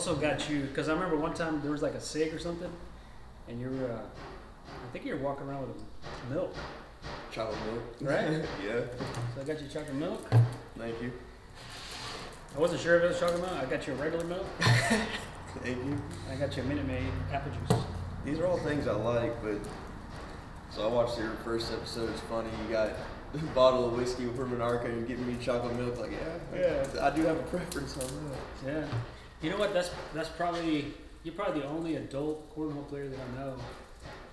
also got you, because I remember one time there was like a SIG or something, and you were, I think you were walking around with milk. Chocolate milk. Right? Yeah. So I got you chocolate milk. Thank you. I wasn't sure if it was chocolate milk. I got you a regular milk. Thank you. I got you a Minute Maid apple juice. These are all things I like, but so I watched your first episode. It's funny. You got a bottle of whiskey from Monarca and giving me chocolate milk. Like, yeah, I do have a preference on that. Yeah. You know what? That's probably, you're probably the only adult cornhole player that I know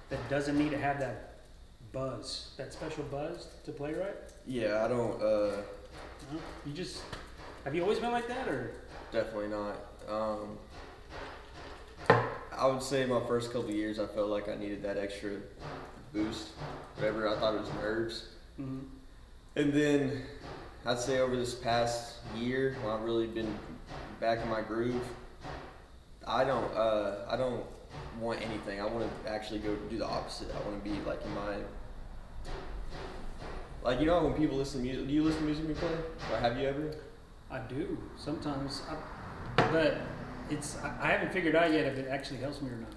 that doesn't need to have that buzz, that special buzz to play right. Yeah, I don't. No? You just, have you always been like that, or? Definitely not. I would say my first couple of years, I felt like I needed that extra boost, whatever. I thought it was nerves. Mm-hmm. And then I'd say over this past year, when I've really been back in my groove, I don't want anything. I want to actually go do the opposite. I want to be like in my, like, you know when people listen to music, do you listen to music when you play? Or have you ever? I do sometimes, but I haven't figured out yet if it actually helps me or not.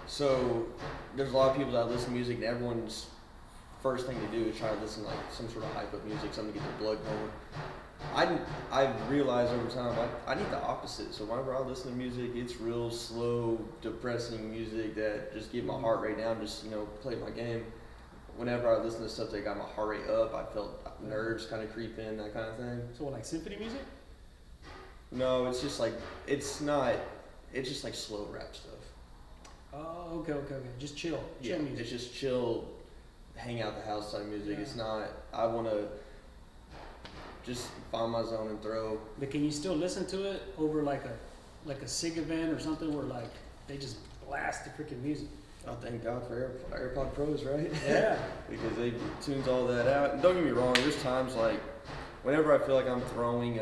So there's a lot of people that listen to music, and everyone's first thing to do is try to listen to like some sort of hype up music, something to get their blood going. I've realized over time I need the opposite. So whenever I listen to music, it's real slow, depressing music that just get my heart rate down, just play my game. Whenever I listen to stuff that got my heart rate up, I felt nerves kind of creep in, that kind of thing. So what, like symphony music? No, it's just like, it's just like slow rap stuff. Oh, okay. Just chill music. It's just chill, hang out the house type music. Yeah. It's not, I want to just find my zone and throw. But can you still listen to it over like a SIG event or something where like they just blast the freaking music? Oh, thank God for AirPod Pros, right? Yeah. Because they tunes all that out. And don't get me wrong, there's times like, whenever I feel like I'm throwing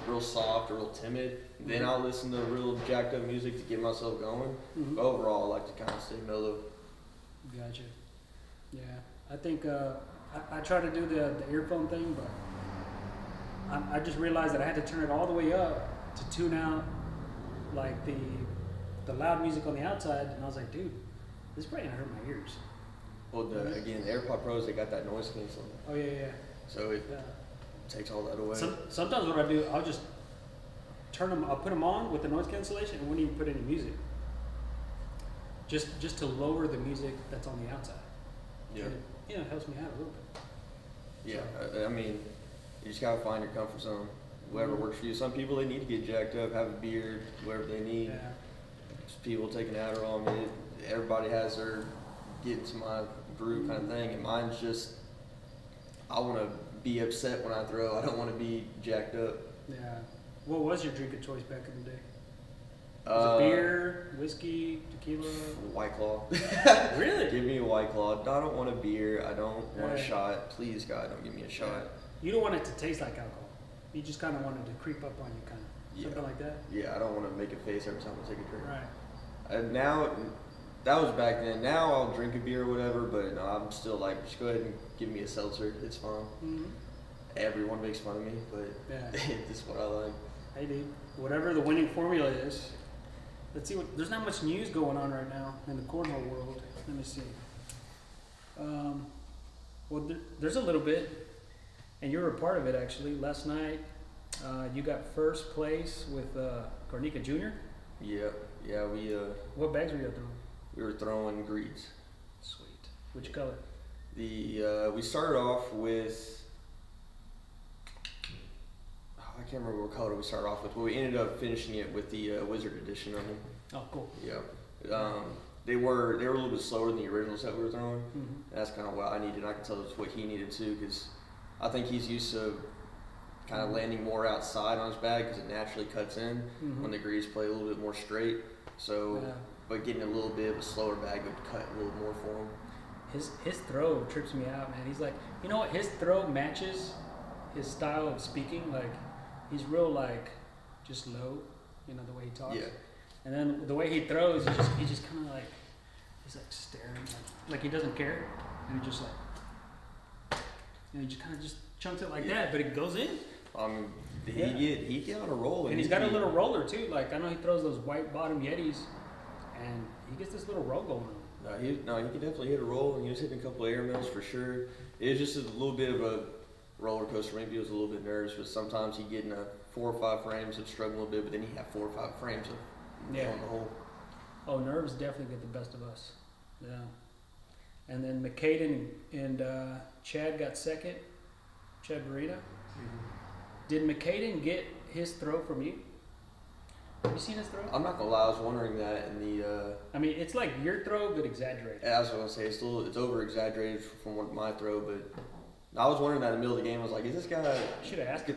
real soft or real timid, then I'll listen to real jacked up music to get myself going. Mm-hmm. But overall, I like to kind of stay mellow. Gotcha. Yeah, I think I try to do the earphone thing, but I just realized that I had to turn it all the way up to tune out like the loud music on the outside, and I was like, dude, this is probably gonna hurt my ears. Well, again, the AirPod Pros, they got that noise canceling. Oh yeah. So it takes all that away. Sometimes what I do, I'll just I'll put them on with the noise cancellation and wouldn't even put any music. Just to lower the music that's on the outside. Yeah. And it helps me out a little bit. Yeah, I mean, you just gotta find your comfort zone. Whatever works for you. Some people, they need to get jacked up, have a beard, whatever they need. Yeah. Just people taking Adderall. I mean, everybody has their get into my groove kind of thing, and mine's just, I want to be upset when I throw. I don't want to be jacked up. Yeah. What was your drink of choice back in the day? Was it beer, whiskey, tequila? White Claw. Really? Give me a White Claw. I don't want a beer. I don't want a shot. Please, God, don't give me a shot. You don't want it to taste like alcohol. You just kind of want it to creep up on you, kind of. Something like that? Yeah, I don't want to make a face every time I take a drink. Right. Now, that was back then. Now I'll drink a beer or whatever, but no, I'm still like, just go ahead and give me a seltzer. It's fine. Mm-hmm. Everyone makes fun of me, but this is what I like. Hey, dude, whatever the winning formula is. Let's see there's not much news going on right now in the cornhole world. Let me see. Well, there's a little bit, and you're a part of it actually. Last night, you got first place with Garnica Jr. Yeah, we. What bags were you throwing? We were throwing greens. Sweet. Which color? We started off with. I can't remember what color we started off with, but we ended up finishing it with the Wizard Edition on them. Oh, cool. Yeah. They were a little bit slower than the originals that we were throwing. Mm-hmm. That's kind of what I needed. And I can tell it's what he needed too, because I think he's used to kind of landing more outside on his bag because it naturally cuts in when the greaves play a little bit more straight. So, but getting a little bit of a slower bag would cut a little more for him. His throw trips me out, man. He's like, you know what? His throw matches his style of speaking. Like, he's real just low, the way he talks. Yeah. And then the way he throws, he just kind of he's staring, like he doesn't care, and he just he just kind of just chunks it like that, but it goes in. He get on a roll, and he's got a little roller too. Like I know he throws those white bottom Yetis, and he gets this little roll going on. He can definitely hit a roll, and he was hitting a couple of air mills for sure. It was just a little bit of a roller coaster. Maybe he was a little bit nervous, but sometimes he'd get in 4 or 5 frames of struggling a bit, but then he'd have 4 or 5 frames of on the hole. Oh, nerves definitely get the best of us. Yeah. And then McCaden and Chad got second. Chad Barita. Mm-hmm. Did McCaden get his throw from you? Have you seen his throw? I'm not gonna lie, I was wondering that in the. I mean, it's like your throw, but exaggerated. Yeah, I was gonna say it's over exaggerated from my throw, but I was wondering that in the middle of the game. I was like, is this guy? Should have asked.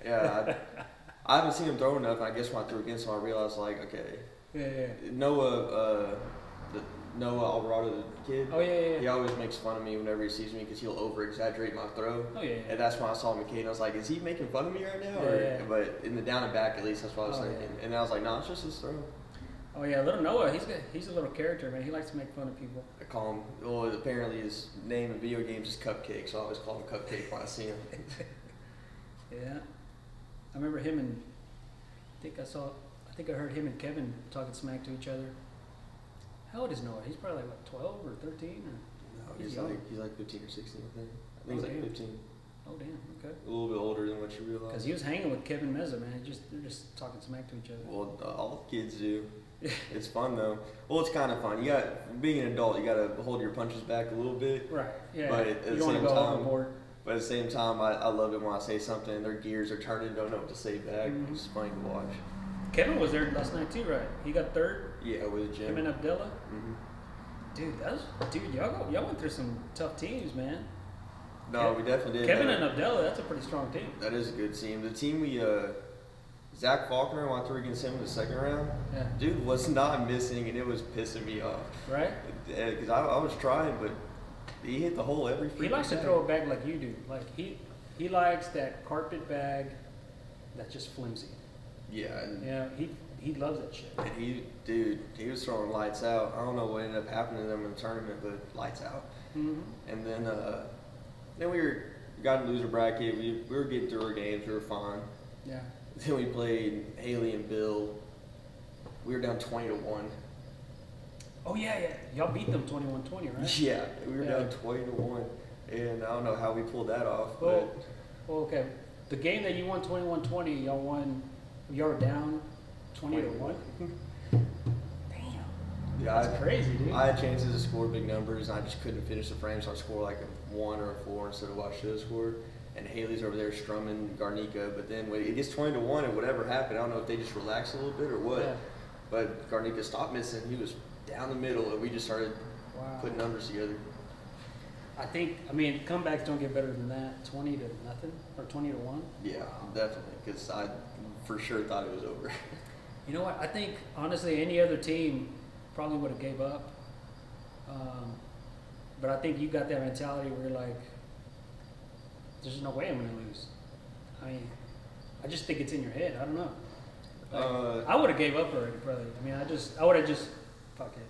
Yeah, I haven't seen him throw enough, and I guess when I threw against him, I realized like, okay. Yeah. Noah Alvarado, the kid. Oh yeah. He always makes fun of me whenever he sees me because he'll over exaggerate my throw. Oh yeah. And that's when I saw McCain. I was like, is he making fun of me right now? Yeah. But in the down and back, at least that's what I was thinking. Yeah. And I was like, no, it's just his throw. Oh yeah, little Noah, he's a little character, man. He likes to make fun of people. I call him. Well, apparently his name in video games is Cupcake, so I always call him Cupcake when I see him. Yeah, I remember him and I think I heard him and Kevin talking smack to each other. How old is Noah? He's probably like what, 12 or 13 or. No, he's like 15 or 16, I think. I think he's like 15. Oh damn, okay. A little bit older than what you realize. Because he was hanging with Kevin Meza, man. They're just talking smack to each other. Well, all kids do. It's fun though. Well, it's kind of fun. You got being an adult, you got to hold your punches back a little bit. Right. Yeah. But at you the want same to go time, overboard. But at the same time, I love it when I say something and their gears are turning, don't know what to say back. Mm-hmm. It's funny to watch. Kevin was there last night too, right? He got third. Yeah, with Jim. Him and Abdullah. Mm-hmm. Dude, y'all went through some tough teams, man. No, we definitely did. Kevin and Abdullah, that's a pretty strong team. That is a good team. The team we Zach Faulkner, when I threw against him in the second round, dude was not missing, and it was pissing me off. Right? Because I was trying, but he hit the hole every freaking He likes to throw a bag like you do. Like he likes that carpet bag that's just flimsy. Yeah. Yeah, he loves that shit. And he was throwing lights out. I don't know what ended up happening to them in the tournament, but lights out. Mm-hmm. And then we got in loser bracket. We were getting through our games. We were fine. Yeah. Then we played Haley and Bill. We were down 20-1. Oh yeah. Y'all beat them 21-20, right? Yeah, we were down 20-1, and I don't know how we pulled that off. Well, okay. The game that you won 21-20, y'all were down 20-1. Damn. Yeah, that's crazy, dude. I had chances to score big numbers, and I just couldn't finish the frame, so I scored like a 1 or a 4 instead of what I should have scored. And Haley's over there strumming Garnica, but then when it gets 20-1 and whatever happened, I don't know if they just relaxed a little bit or what. Yeah. But Garnica stopped missing. He was down the middle, and we just started putting numbers together. I comebacks don't get better than that. 20-0 or 20-1. Yeah, definitely, because I for sure thought it was over. You know what? I think honestly, any other team probably would have gave up. But I think you got that mentality where you're like, there's no way I'm going to lose. I mean, I just think it's in your head. I don't know. Like, I would have gave up already, probably. I mean, I would have just, fuck it.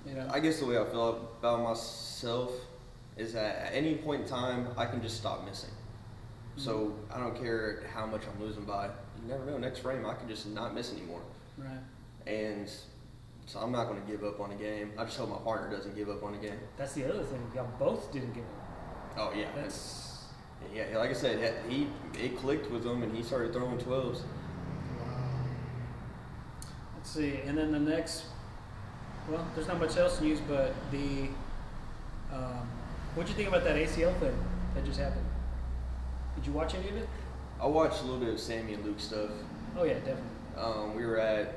You know? I guess the way I feel about myself is that at any point in time, I can just stop missing. Mm-hmm. So I don't care how much I'm losing by. You never know. Next frame, I can just not miss anymore. Right. And so I'm not going to give up on a game. I just hope my partner doesn't give up on a game. That's the other thing. Y'all both didn't give up. Oh, yeah. Yeah, like I said, it clicked with him, and he started throwing 12s. Wow. Let's see. And then the next, well, there's not much else news, but what'd you think about that ACL thing that just happened? Did you watch any of it? I watched a little bit of Sammy and Luke stuff. Oh, yeah, definitely. We were at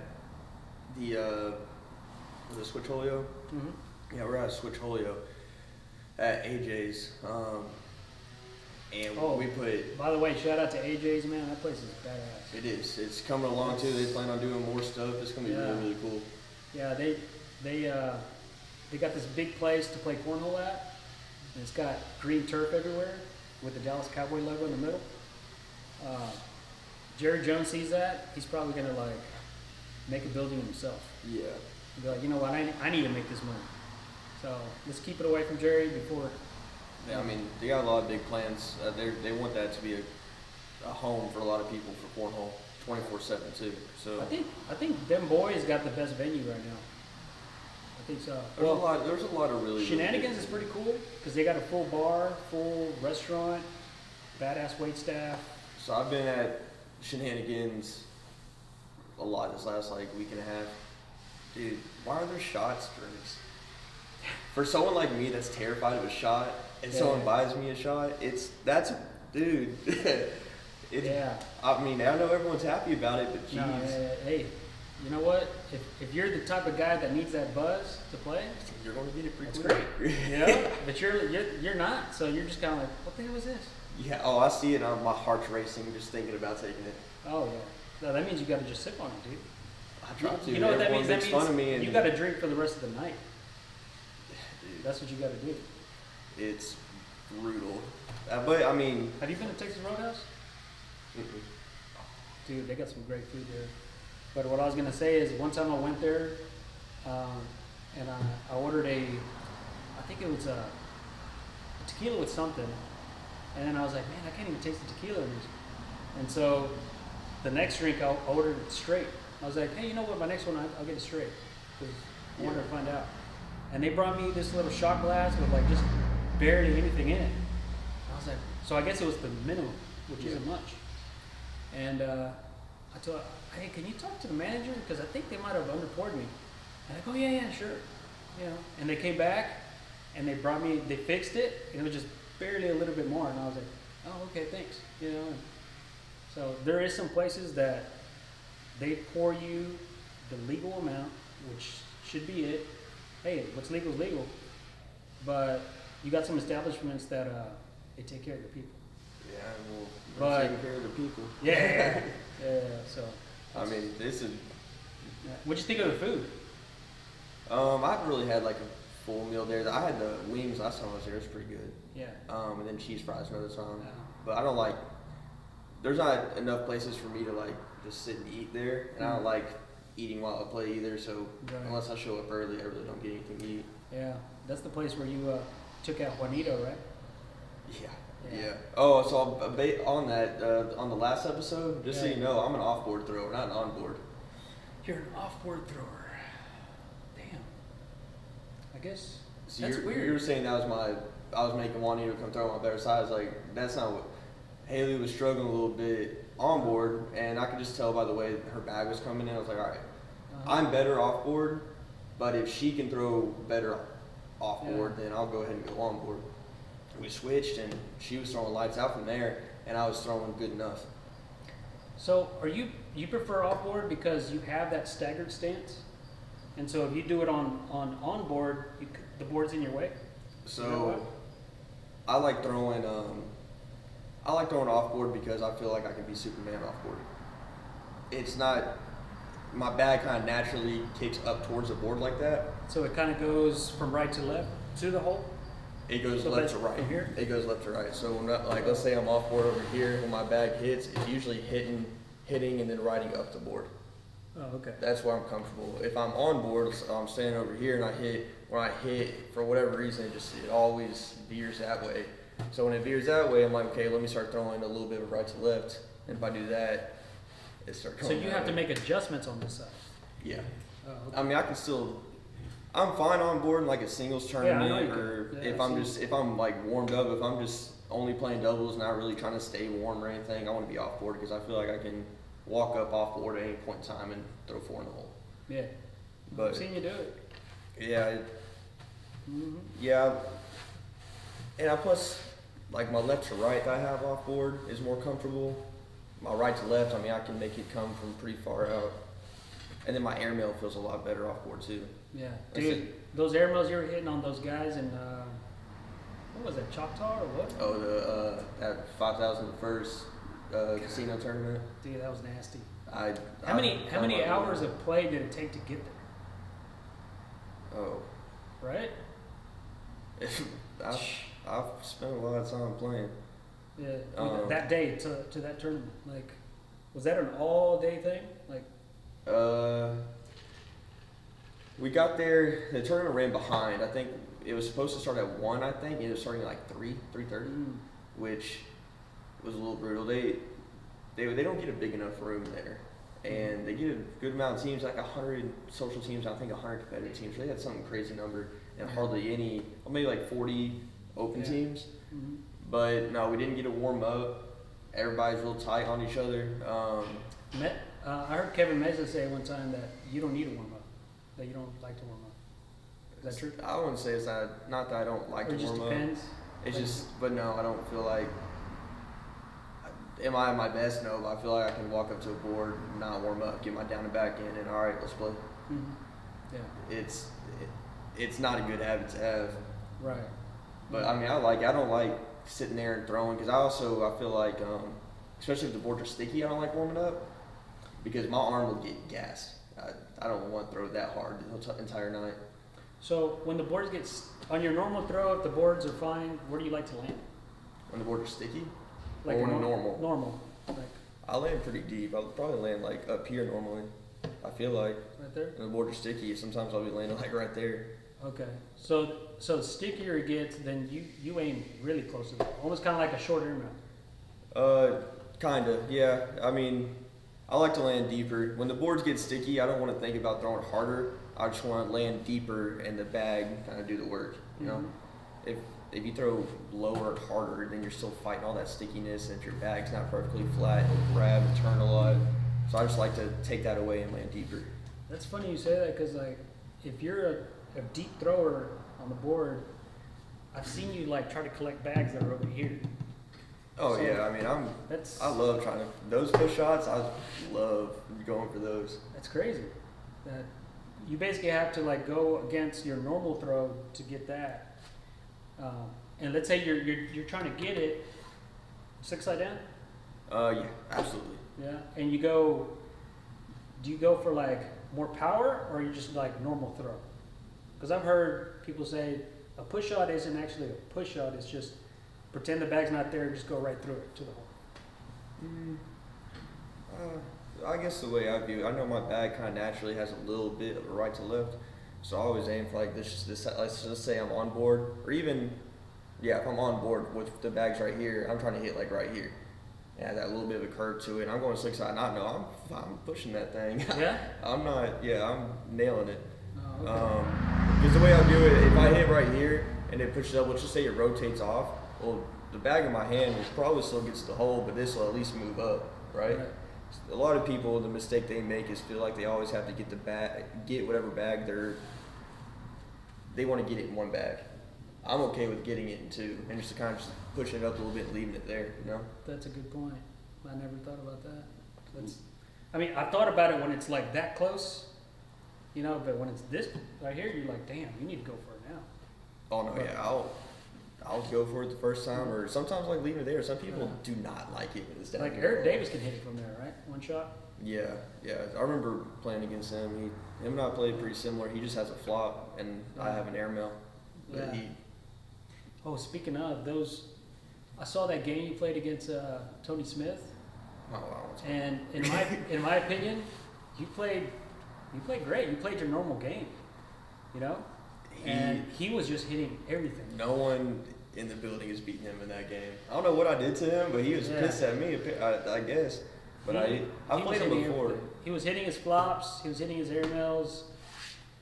the Switch Holio? Mm-hmm. Yeah, we're at Switch Holio at AJ's. And we put... By the way, shout out to AJ's, man. That place is badass. It is. It's coming along, too. They plan on doing more stuff. It's going to be really, really cool. Yeah, they got this big place to play cornhole at. And it's got green turf everywhere with the Dallas Cowboy logo in the middle. Jerry Jones sees that. He's probably going to, like, make a building himself. Yeah. He'll be like, you know what? I need to make this money. So let's keep it away from Jerry before... Yeah, I mean, they got a lot of big plans. They want that to be a home for a lot of people for cornhole, 24/7 too. So I think them boys got the best venue right now. I think so. There's a lot of really Shenanigans is pretty cool because they got a full bar, full restaurant, badass wait staff. So I've been at Shenanigans a lot this last like week and a half. Dude, why are there shot strings? For someone like me that's terrified of a shot, and someone buys me a shot, dude. I mean, I know everyone's happy about it, but geez. No, hey, you know what? If you're the type of guy that needs that buzz to play, you're going to get it pretty quick. Great. Yeah, but you're not. So you're just kind of like, what the hell is this? Yeah. Oh, I see it. My heart's racing just thinking about taking it. Oh yeah. No, that means you got to just sip on it, dude. I try to. You know what that means? Makes fun of me, and you got to drink for the rest of the night. Dude, that's what you got to do. It's brutal. But I mean, have you been to Texas Roadhouse? Mm-mm. Dude, they got some great food there. But what I was gonna say is, one time I went there, and I ordered I think it was a tequila with something, and then I was like, man, I can't even taste the tequila in this. And so the next drink I ordered it straight. I was like, hey, you know what? My next one I'll get it straight because I wanted to find out. And they brought me this little shot glass with like just barely anything in it. I was like, so I guess it was the minimum, which isn't much. And I told her, hey, can you talk to the manager? Because I think they might have underpoured me. And I go, yeah, sure. You know, and they came back and they fixed it, and it was just barely a little bit more. And I was like, oh, okay, thanks. You know, and so there is some places that they pour you the legal amount, which should be it. Hey, what's legal is legal. But you got some establishments that they take care of the people. Yeah, well, we're taking care of the people. Yeah. So. I mean, this is. What'd you think of the food? I haven't really had like a full meal there. I had the wings last time I was there. It was pretty good. Yeah. And then cheese fries another time. Yeah. But I don't like. There's not enough places for me to like just sit and eat there, and I don't like eating while I play either. So unless I show up early, I really don't get anything to eat. Yeah, that's the place where you took out Juanito, right? Yeah. Oh, so on that, on the last episode, just so you know, I'm an off-board thrower, not an on-board. You're an off-board thrower. Damn. I guess so that's weird. You were saying I was making Juanito come throw on my better side. I was like, that's not what. Haley was struggling a little bit on board, and I could just tell by the way her bag was coming in. I was like, all right, I'm better off board, but if she can throw better off board, then I'll go ahead and go on board. We switched, and she was throwing lights out from there, and I was throwing good enough. So, you prefer off board because you have that staggered stance, and so if you do it on board, the board's in your way. So, I like throwing off board because I feel like I can be Superman off board. It's not, my bag kind of naturally kicks up towards the board like that. So it kind of goes from right to left to the hole? It goes left to right. Here? It goes left to right. So when, like, let's say I'm off board over here, when my bag hits, it's usually hitting and then riding up the board. Oh, okay. That's where I'm comfortable. If I'm on board, so I'm standing over here and when I hit, for whatever reason, it always veers that way. So when it veers that way, I'm like, okay, let me start throwing a little bit of right to left. And if I do that, it starts going. So you have to make adjustments on this side? Yeah. Oh, okay. I mean, I'm fine on board in like a singles tournament, if I'm like warmed up, if I'm just only playing doubles, not really trying to stay warm or anything, I want to be off board because I feel like I can walk up off board at any point in time and throw 4 in the hole. Yeah. But I've seen you do it. Yeah. Yeah. And plus, like my left to right that I have off board is more comfortable. My right to left, I mean, I can make it come from pretty far out. And then my airmail feels a lot better off board too. Yeah, dude, those airmails you were hitting on those guys in, what was that, Choctaw or what? Oh, at 5,000 the first casino tournament. Dude, that was nasty. How many hours of play did it take to get there? Oh. Right? I've spent a lot of time playing. Yeah, that day to that tournament, like, was that an all-day thing? Like, we got there. The tournament ran behind. I think it was supposed to start at 1. I think and it was starting at like 3:30, which was a little brutal. they don't get a big enough room there. And they get a good amount of teams, like 100 social teams, I think 100 competitive teams. They had some crazy number, and hardly any, well, maybe like 40 open teams. Mm-hmm. But no, we didn't get to warm up. Everybody's real tight on each other. I heard Kevin Meza say one time that you don't need to warm up, that you don't like to warm up. Is that true? I wouldn't say it's not that I don't like to warm up. It just depends? It's just, but no, I don't feel like, am I at my best? No, but I feel like I can walk up to a board, not warm up, get my down and back in, and all right, let's play. Mm-hmm. Yeah. It's not a good habit to have. Right. But I mean, I don't like sitting there and throwing, because I feel like, especially if the boards are sticky, I don't like warming up, because my arm will get gassed. I don't want to throw that hard the entire night. So when the boards get, on your normal throw, if the boards are fine, where do you like to land? When the boards are sticky? Like or normal? Normal. Like, I land pretty deep. I'll probably land like up here normally. I feel like. Right there? When the boards are sticky, sometimes I'll be landing like right there. Okay. So the stickier it gets, then you aim really close to it. Almost kind of like a short airmail. Kinda, yeah. I mean, I like to land deeper. When the boards get sticky, I don't want to think about throwing harder. I just want to land deeper and the bag kind of do the work, you know? If you throw lower and harder, then you're still fighting all that stickiness, and if your bag's not perfectly flat, it'll grab and turn a lot. So I just like to take that away and land deeper. That's funny you say that, because like, if you're a deep thrower on the board, I've seen you like try to collect bags that are over here. Oh, so, yeah, I mean, I love trying to, those push shots, I love going for those. That's crazy. That you basically have to like go against your normal throw to get that. And let's say you're trying to get it 6 side down. Yeah, absolutely. Yeah, and do you go for like more power, or you just like normal throw? Because I've heard people say a push shot isn't actually a push shot. It's just pretend the bag's not there, just go right through it to the hole. I guess the way I view it, I know my bag kind of naturally has a little bit of a right to left. So I always aim for like this. Let's just say I'm on board, or even, yeah, if I'm on board with the bags right here, I'm trying to hit like right here. Yeah, that little bit of a curve to it. I'm going 6 side. I'm pushing that thing. Yeah. I'm nailing it. Oh, okay. Because the way I do it, if I hit right here and it pushes up, let's just say it rotates off. Well, the bag in my hand will probably still gets the hole, but this will at least move up, right? A lot of people, the mistake they make is feel like they always have to get whatever bag they want to get it in one bag. I'm okay with getting it in 2, and just to kind of just pushing it up a little bit and leaving it there, you know? That's a good point. I never thought about that. I mean, I've thought about it when it's like that close, you know, but when it's this right here, you're like, damn, you need to go for it now. Oh no, yeah, I'll go for it the first time, or sometimes like leaving it there. Some people do not like it when it's down like here. Eric Davis can hit it from there, right? One shot. Yeah. I remember playing against him. Him and I played pretty similar. He just has a flop, and I have an airmail. Yeah. Oh, speaking of those, I saw that game you played against Tony Smith. Oh wow. And in my opinion, you played great. You played your normal game, you know. And he was just hitting everything. No one in the building is beating him in that game. I don't know what I did to him, but he was pissed at me, I guess. But I played him before. Everything. He was hitting his flops. He was hitting his airmails.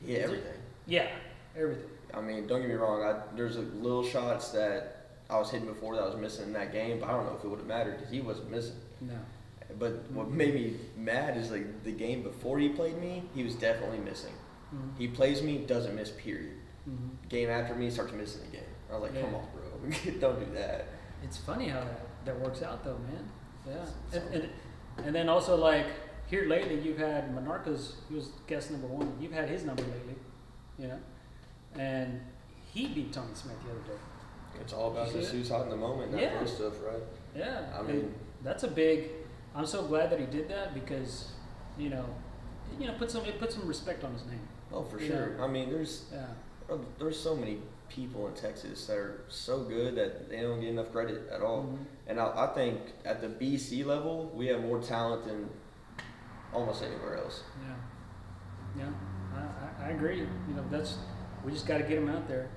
Yeah, everything. Yeah, everything. I mean, don't get me wrong. There's little shots that I was hitting before that I was missing in that game, but I don't know if it would have mattered because he wasn't missing. No. But what made me mad is like the game before he played me, he was definitely missing. Mm-hmm. He plays me, doesn't miss, period. Mm-hmm. Game after me, starts missing again. I was like, come on, bro. Don't do that. It's funny how that works out, though, man. Yeah. And then also, like, here lately, you've had Monarca's, he was guest number 1. You've had his number lately, you know? And he beat Tony Smith the other day. It's all about just who's hot in the moment, that kind of stuff, right? Yeah. I mean, that's a big, I'm so glad that he did that because, it put some respect on his name. Oh, for sure. I mean, there's so many people in Texas that are so good that they don't get enough credit at all. Mm-hmm. And I think at the BC level, we have more talent than almost anywhere else. Yeah. I agree. We just got to get them out there.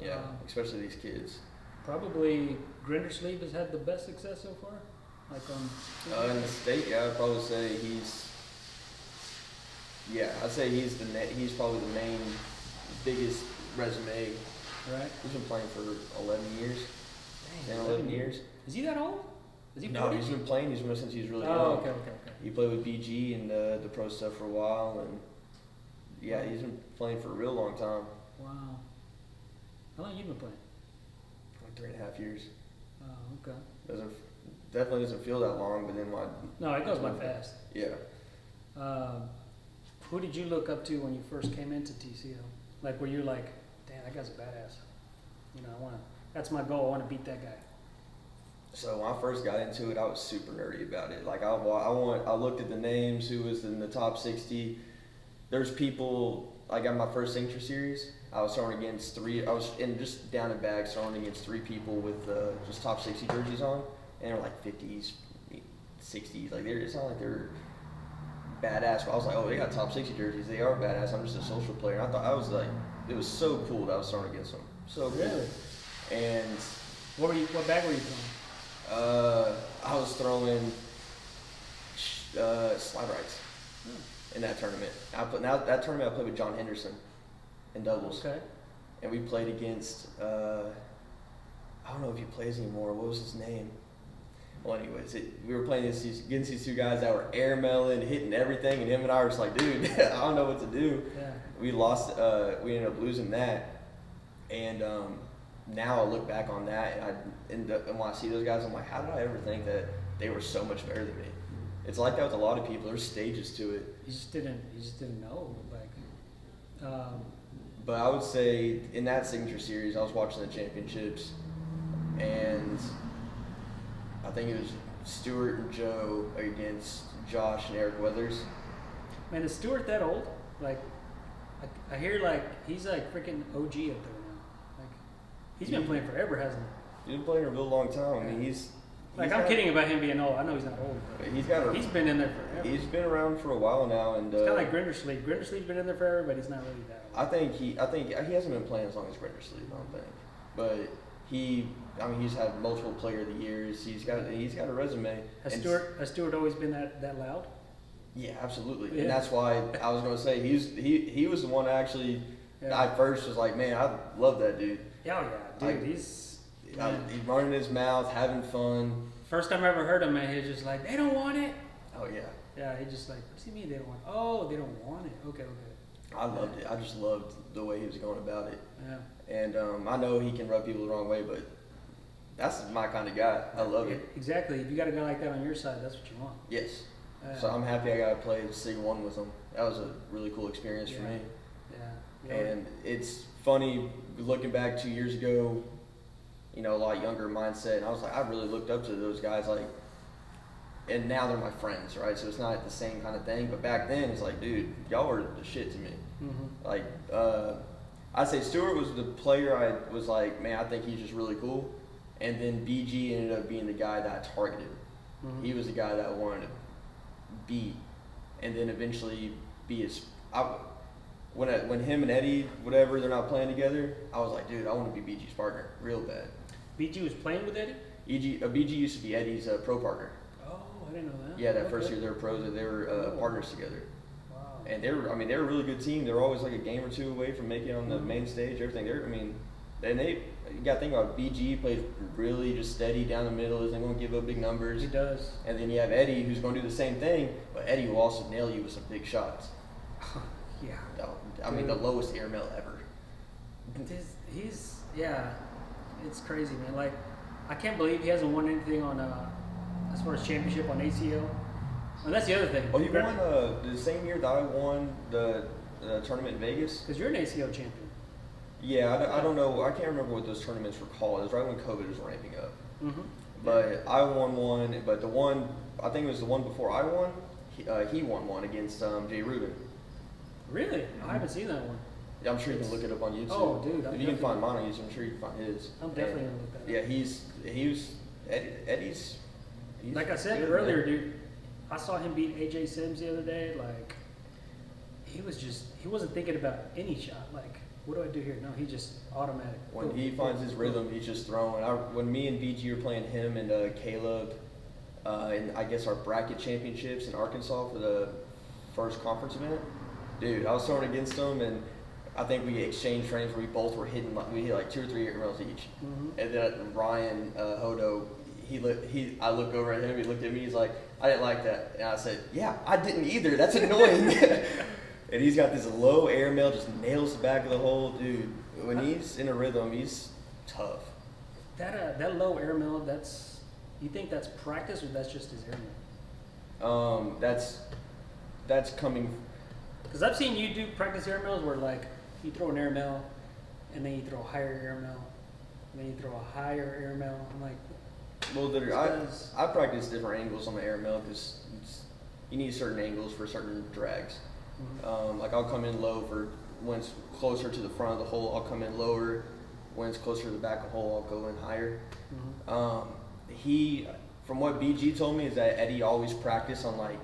Yeah, especially these kids. Probably Grindersleeve has had the best success so far. Like in the state, yeah, I'd probably say I'd say he's probably the main, biggest resume. Right. He's been playing for 11 years. Dang, 11 years. Is he that old? Is he 40? No, he's been playing. He's been since he was really young. Okay. He played with BG and the pro stuff for a while, and yeah, he's been playing for a real long time. Wow. How long have you been playing? Like 3.5 years. Oh, okay. Definitely doesn't feel that long, but then No, it goes by fast. Yeah. Who did you look up to when you first came into TCL? Like, were you like, damn, that guy's a badass. You know, that's my goal. I want to beat that guy. So when I first got into it, I was super nerdy about it. Like I looked at the names, who was in the top 60. There's people. I got my first signature series. I was throwing against three. I was in just down in bags throwing against 3 people with just top 60 jerseys on, and they were like 50s, 60s. Like it's not like they're badass. But I was like, oh, they got top 60 jerseys. They are badass. I'm just a social player. And I thought I was like, it was so cool that I was throwing against them. So cool. Really? And what bag were you throwing? I was throwing slide rights in that tournament. That tournament I played with John Henderson in doubles. Okay. And we played against I don't know if he plays anymore. What was his name? Well, anyways, we were playing against these 2 guys that were air melon, hitting everything, and him and I were just like, dude, I don't know what to do. Yeah. We lost. We ended up losing that, and now I look back on that, and when I see those guys, I'm like, how did I ever think that they were so much better than me? It's like that with a lot of people. There's stages to it. You just didn't know. Like, but I would say in that signature series, I was watching the championships, and I think it was Stuart and Joe against Josh and Eric Weathers. Man, is Stuart that old? Like, I hear like he's like freaking OG up there now. Like, he's been playing forever, hasn't he? He's been playing a real long time. I mean, I'm kidding about him being old. I know he's not old, but he's been in there forever. He's been around for a while now, and it's kind of like Grindersleeve. Grindersleeve's been in there forever, but he's not really that old. I think he hasn't been playing as long as Grindersleeve, I don't think. But he's had multiple player of the years. He's got a resume. Has Stuart always been that loud? Yeah, absolutely. Yeah. And that's why I was going to say he was the one actually. Yeah. I first was like, man, I love that dude. Yeah, dude, he's running his mouth, having fun. First time I ever heard him, man, he was just like, they don't want it. Oh yeah. Yeah, he just like, what do you mean they don't want it? Oh, they don't want it. Okay. I loved it. I just loved the way he was going about it. Yeah. And I know he can rub people the wrong way, but that's my kind of guy. I love it. Exactly. If you got a guy like that on your side, that's what you want. Yes. So I'm happy I got to play Sig 1 with him. That was a really cool experience for me. Yeah. And it's funny looking back 2 years ago, a lot younger mindset, and I was like, I really looked up to those guys, like, and now they're my friends, right? So it's not the same kind of thing, but back then it's like, dude, y'all were the shit to me. Mm-hmm. Like, I'd say Stuart was the player I was like, man, I think he's just really cool. And then BG ended up being the guy that I targeted. Mm-hmm. He was the guy that I wanted to beat, and then eventually be his. When him and Eddie, whatever, they're not playing together, I was like, dude, I want to be BG's partner real bad. BG was playing with Eddie? BG used to be Eddie's pro partner. Oh, I didn't know that. Yeah, that first year they were pros, they were partners together. Wow. And they were a really good team. They were always like a game or 2 away from making it on the main stage, everything. You got to think about it, BG plays really just steady down the middle, isn't going to give up big numbers. He does. And then you have Eddie, who's going to do the same thing, but Eddie will also nail you with some big shots. Yeah. I mean, the lowest air mail ever. It's crazy, man. Like, I can't believe he hasn't won anything on, as far as championship on ACL. And that's the other thing. Well, he won the same year that I won the tournament in Vegas. Because you're an ACL champion. Yeah, I don't know. I can't remember what those tournaments were called. It was right when COVID was ramping up. Mm-hmm. But I won one. But the one, I think it was the one before I won, he won one against Jay Rubin. Really? I haven't seen that one. Yeah, I'm sure you can look it up on YouTube. Oh, dude. If you can find mine on YouTube, I'm sure you can find his. I'm definitely going to look that up. Yeah, Eddie's like I said earlier, dude, I saw him beat AJ Sims the other day. Like, he wasn't thinking about any shot. Like, what do I do here? No, he just automatic. When he finds his rhythm, he's just throwing. When me and BG were playing him and Caleb, in I guess our bracket championships in Arkansas for the first conference event. Dude, I was throwing against them, and I think we exchanged frames where we both were hitting we hit like 2 or 3 airmails each. And then Ryan Hodo, I looked over at him, he looked at me, he's like, I didn't like that. And I said, yeah, I didn't either. That's annoying. And he's got this low airmail, just nails the back of the hole, dude. When he's in a rhythm, he's tough. That low airmail, you think that's practice or that's just his airmail? That's coming. Because I've seen you do practice airmails where like you throw an airmail and then you throw a higher airmail and then you throw a higher airmail. I'm like, well, I practice different angles on the airmail because you need certain angles for certain drags. Like I'll come in low for when it's closer to the front of the hole. I'll come in lower. When it's closer to the back of the hole, I'll go in higher. From what BG told me, is that Eddie always practiced on like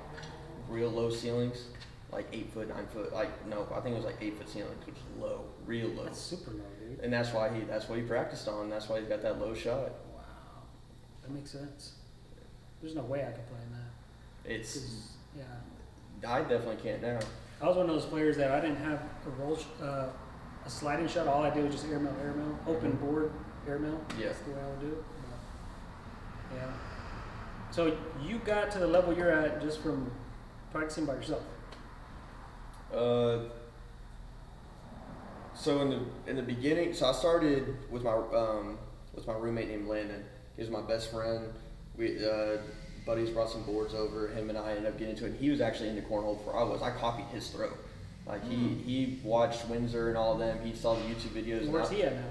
real low ceilings, like 8 foot, 9 foot. Like no, I think it was like 8 foot ceilings, which is low, real low. That's super low, dude. And that's what he practiced on. That's why he's got that low shot. Wow, that makes sense. There's no way I could play in that. Yeah. I definitely can't now. I was one of those players that I didn't have a sliding shot. All I did was just airmail, open board airmail. Yeah. That's the way I would do it. But, yeah. So you got to the level you're at just from practicing by yourself. So in the beginning, so I started with my roommate named Landon. He was my best friend. We buddies brought some boards over. Him and I ended up getting into it. And he was actually into cornhole before I was. I copied his throw. Like he watched Windsor and all of them. He saw the YouTube videos. Where's he at now?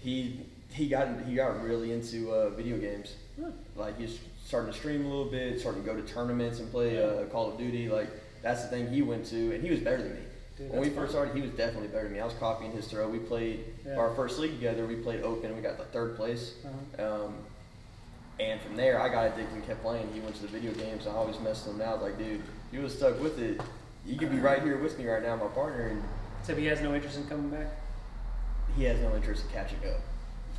He got really into video games. Like he's starting to stream a little bit, starting to go to tournaments and play Call of Duty. Like that's the thing he went to, and he was better than me. Dude, when we first started, he was definitely better than me. I was copying his throw. We played our first league together. We played open. We got the 3rd place. And from there, I got addicted and kept playing. He went to the video games. And I always messed with him. Now I was like, dude, you was stuck with it. You could be right here with me right now, my partner. And so he has no interest in coming back? He has no interest in catching up.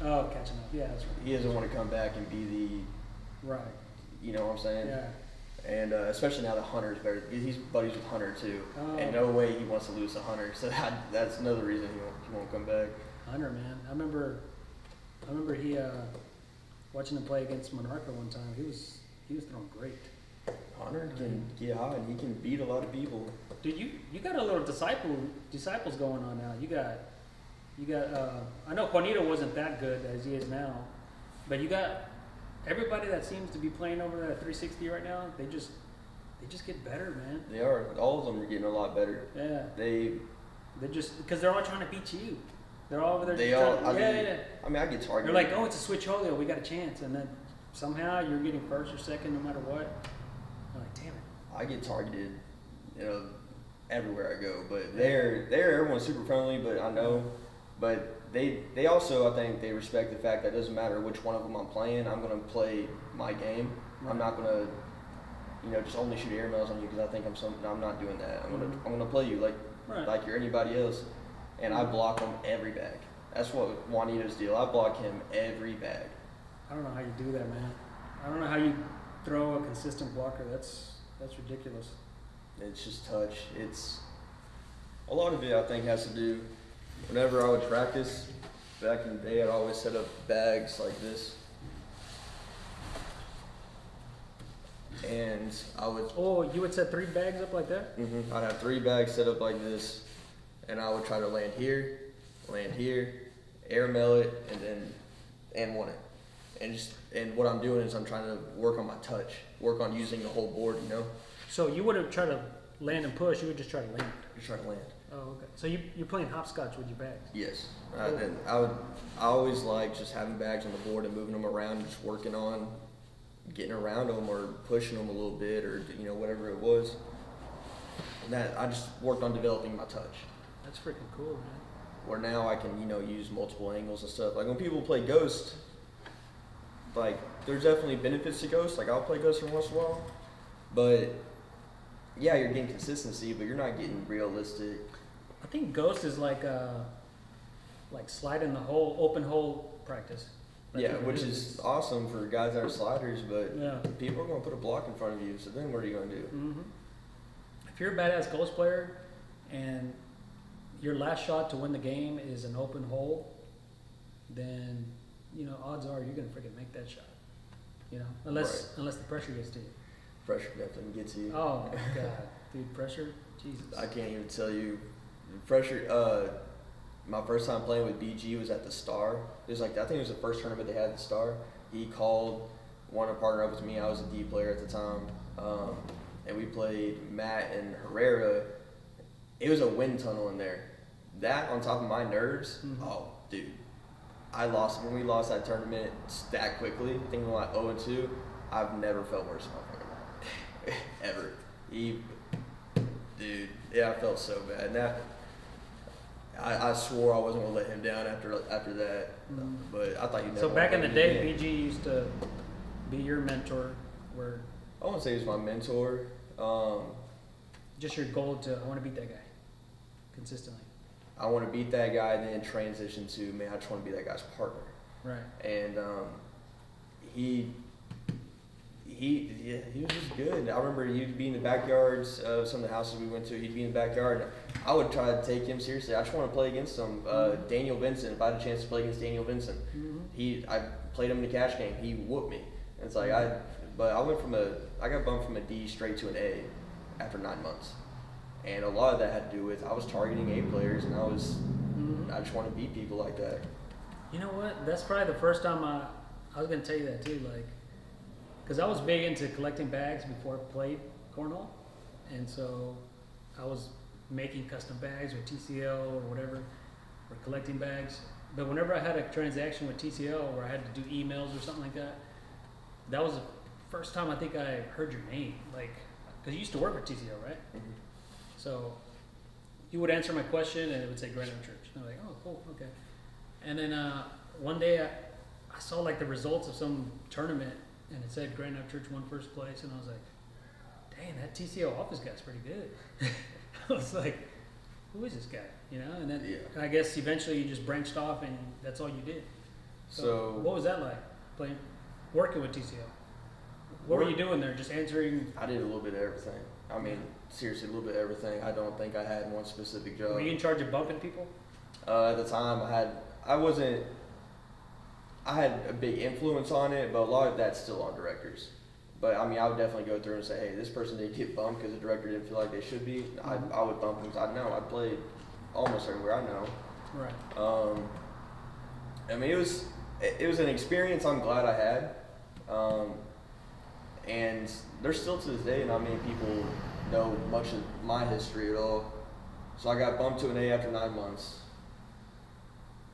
Oh, catching up. Yeah, that's right. He doesn't want to come back and be the... Right. You know what I'm saying? Yeah. And especially now that Hunter's better. He's buddies with Hunter too. Oh. And no way he wants to lose to Hunter. So that's another reason he won't come back. Hunter, man. I remember he watching him play against Monarca one time. He was throwing great. Hunter can get hot and he can beat a lot of people. Dude, you got a little disciples going on now. You got I know Juanito wasn't that good as he is now, but you got everybody that seems to be playing over that 360 right now. They just get better, man. They are. All of them are getting a lot better. Yeah. They're just because they're all trying to beat you. They're all over there. I mean, I get targeted. They're like, oh, it's a switch holio. We got a chance, and then somehow you're getting first or second, no matter what. I'm like, damn it. I get targeted, everywhere I go. But everyone's super friendly. But I know, but they also, I think, they respect the fact that it doesn't matter which one of them I'm playing. I'm gonna play my game. Right. I'm not gonna, just only shoot airmails on you because I think I'm not doing that. I'm gonna play you like you're anybody else. And I block him every bag. That's what Juanito's deal. I block him every bag. I don't know how you do that, man. I don't know how you throw a consistent blocker. That's ridiculous. It's just touch. It's a lot of it. I think has to do. Whenever I would practice back in the day, I'd always set up bags like this, and I would. Oh, you would set 3 bags up like that? Mm-hmm. I'd have 3 bags set up like this. And I would try to land here, airmail it, and one it. And what I'm doing is I'm trying to work on my touch, work on using the whole board, So you wouldn't try to land and push, you would just try to land? Just try to land. Oh, okay. So you're playing hopscotch with your bags? Yes. And I always like just having bags on the board and moving them around, just working on getting around them or pushing them a little bit or, whatever it was. And that I just worked on developing my touch. That's freaking cool, man. Where now I can, use multiple angles and stuff. Like when people play Ghost, like there's definitely benefits to Ghost. Like I'll play Ghost every once in a while, but yeah, you're getting consistency, but you're not getting realistic. I think Ghost is like slide in the hole, open hole practice. Yeah, which is awesome for guys that are sliders, but yeah. people are going to put a block in front of you, so then what are you going to do? Mm-hmm. If you're a badass ghost player and your last shot to win the game is an open hole, then, you know, odds are you're going to freaking make that shot. You know, unless the pressure gets to you. Pressure definitely gets to you. Oh, my God. Dude, pressure? Jesus. I can't even tell you. Pressure, my first time playing with BG was at the Star. It was like, I think it was the first tournament they had at the Star. He called, wanted to partner up with me. I was a D player at the time. And we played Matt and Herrera. It was a wind tunnel in there. That on top of my nerves, oh, dude. When we lost that tournament that quickly, I think we went 0-2, I've never felt worse in my fucking life. Ever. Dude, yeah, I felt so bad. And that, I swore I wasn't going to let him down after that. But I thought you never. So back in the day, BG used to be your mentor, where I wouldn't say he was my mentor. just your goal to, I want to beat that guy consistently. I want to beat that guy, then transition to, man, I just want to be that guy's partner. Right. And he was just good. I remember he'd be in the backyards of some of the houses we went to. He'd be in the backyard. And I would try to take him seriously. I just want to play against him. Daniel Vincent, if I had a chance to play against Daniel Vincent, I played him in the cash game. He whooped me. And it's like I got bumped from a D straight to an A after 9 months. And a lot of that had to do with I was targeting A players, and I just want to beat people like that. You know what? That's probably the first time I was going to tell you that too, like, because I was big into collecting bags before I played Cornhole, and so I was making custom bags with TCL or whatever, or collecting bags. But whenever I had a transaction with TCL where I had to do emails or something like that, that was the first time I think I heard your name, like, because you used to work at TCL, right? Mm-hmm. So you would answer my question and it would say Grand UpChurch. And I'm like, oh, cool, okay. And then one day I saw like the results of some tournament and it said Grand UpChurch won first place, and I was like, dang, that TCL office guy's pretty good. I was like, who is this guy? You know, and then I guess eventually you just branched off and that's all you did. So what was that like, working with TCL? What were you doing there? Just answering? I did a little bit of everything. I mean, seriously, a little bit of everything. I don't think I had one specific job. Were you in charge of bumping people? At the time, I had a big influence on it, but a lot of that's still on directors. But I mean, I would definitely go through and say, hey, this person didn't get bumped because the director didn't feel like they should be. I would bump them because I know I played almost everywhere I know. Right. I mean, it was an experience I'm glad I had. And there's still to this day not many people know much of my history at all. So I got bumped to an A after 9 months.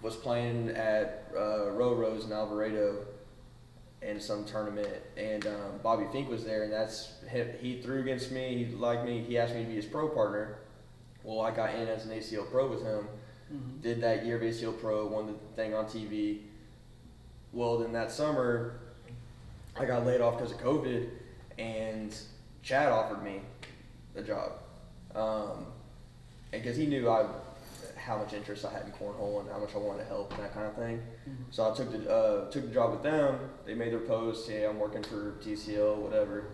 Was playing at Roro's in Alvarado in some tournament, and Bobby Fink was there, and he threw against me. He liked me. He asked me to be his pro partner. Well, I got in as an ACL pro with him. Did that year of ACL pro, won the thing on TV. Well, then that summer, I got laid off because of COVID, and Chad offered me the job, and because he knew how much interest I had in cornhole and how much I wanted to help and that kind of thing. So I took the job with them. They made their post, hey, I'm working for TCL, whatever.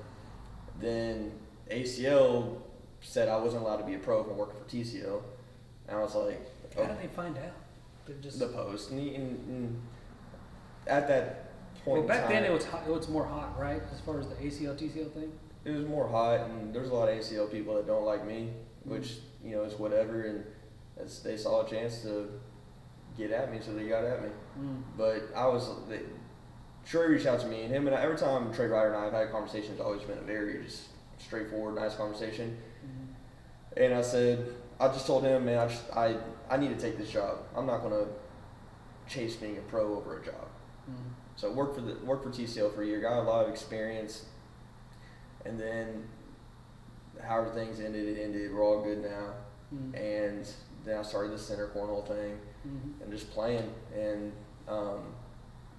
Then ACL said I wasn't allowed to be a pro if I'm working for TCL, and I was like, how did they find out? The post, and at that point, well, back then it was more hot, right? As far as the ACL TCL thing, it was more hot, and there's a lot of ACL people that don't like me, which is whatever, and they saw a chance to get at me, so they got at me. But Troy reached out to me, and every time Trey Ryder and I have had a conversation, it's always been a very just straightforward, nice conversation. And I just told him, man, I need to take this job. I'm not gonna chase being a pro over a job. So I worked for TCL for a year, got a lot of experience, and then however things ended, it ended. We're all good now, and then I started the center cornhole thing, and just playing and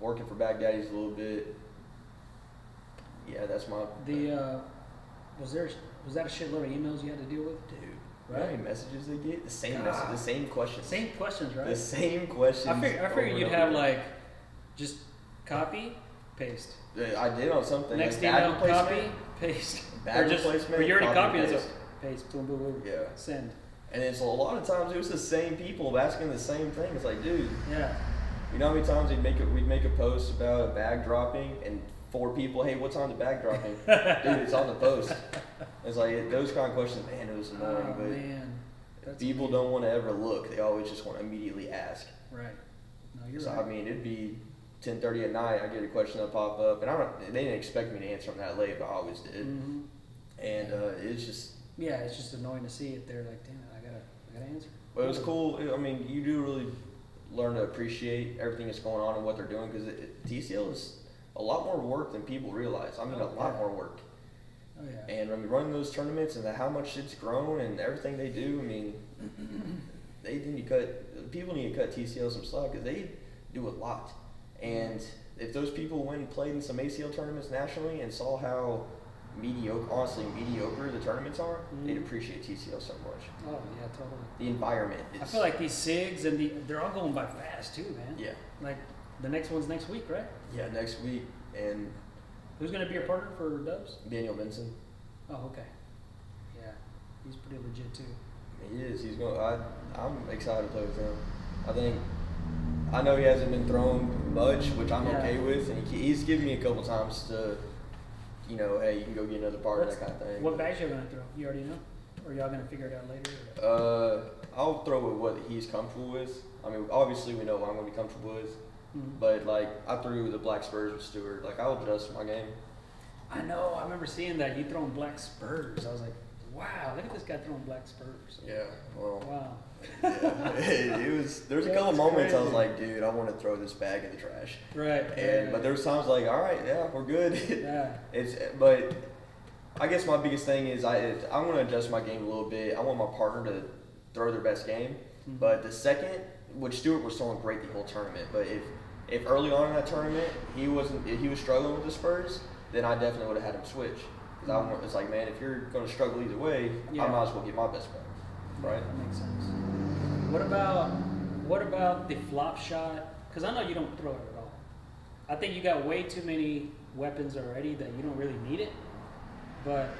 working for Baghdaddies a little bit. Yeah, that's my. Was that a shitload of emails you had to deal with? Dude, right? You know how many messages they get? The same message, the same questions. Same questions, right? The same questions. I figured you'd have like just Copy, paste. I did on something. Next like bag email, copy, replacement, paste. bag Or just, replacement, or you already copy, copied it, paste. so paste, boom, boom, boom. Yeah. Send. And it's a lot of times it was the same people asking the same thing. It's like, dude, Yeah. you know how many times we'd make a post about a bag dropping and 4 people, hey, what time the bag dropping? Dude, it's on the post. It's like those kind of questions, man, it was annoying. Oh, but man. That's people weird. don't want to ever look. They always just want to immediately ask. Right. No, you're So right. I mean, it'd be 10:30 at night. I get a question that pop up, and they didn't expect me to answer them that late, but I always did. Mm-hmm. And it's just. Yeah, it's just annoying to see it there. Like, damn it, I gotta answer. But it was cool. I mean, you do really learn to appreciate everything that's going on and what they're doing, because TCL is a lot more work than people realize. I mean, a lot more work. Oh yeah. And I mean, running those tournaments and how much it's grown and everything they do, I mean, people need to cut TCL some slack, because they do a lot. And if those people went and played in some ACL tournaments nationally and saw how honestly mediocre the tournaments are, they'd appreciate TCL so much. Oh yeah, totally. The environment is. I feel like these SIGs and they're all going by fast too, man. Yeah. Like the next one's next week, right? Yeah, next week. And Who's gonna be your partner for Dubs? Daniel Benson. Oh, okay. Yeah, he's pretty legit too. He is. He's going. I'm excited to play with him. I know he hasn't been thrown much, which I'm okay with, and he's given me a couple times to, you know, hey, you can go get another partner, that kind of thing. What bags you gonna throw? You already know, or y'all gonna figure it out later? Or? I'll throw with what he's comfortable with. I mean, obviously we know what I'm gonna be comfortable with, Mhm. but like I threw the black Spurs with Stewart. Like I'll adjust my game. I know. I remember seeing that you throwing black Spurs. I was like, wow, look at this guy throwing black Spurs. Yeah. Well. Wow. Yeah. it was. There's a Yeah, couple that's moments I was crazy. like, dude, I want to throw this bag in the trash. Right. But there was times like, all right, yeah, we're good. Yeah. But I guess my biggest thing is I want to adjust my game a little bit. I want my partner to throw their best game. Mhm. But the second, which Stewart was throwing great the whole tournament, but if early on in that tournament if he was struggling with the Spurs, then I definitely would have had him switch. Because it's like, man, if you're going to struggle either way, Yeah. I might as well get my best bag. Right? That makes sense. What about the flop shot? Because I know you don't throw it at all. I think you got way too many weapons already that you don't really need it. But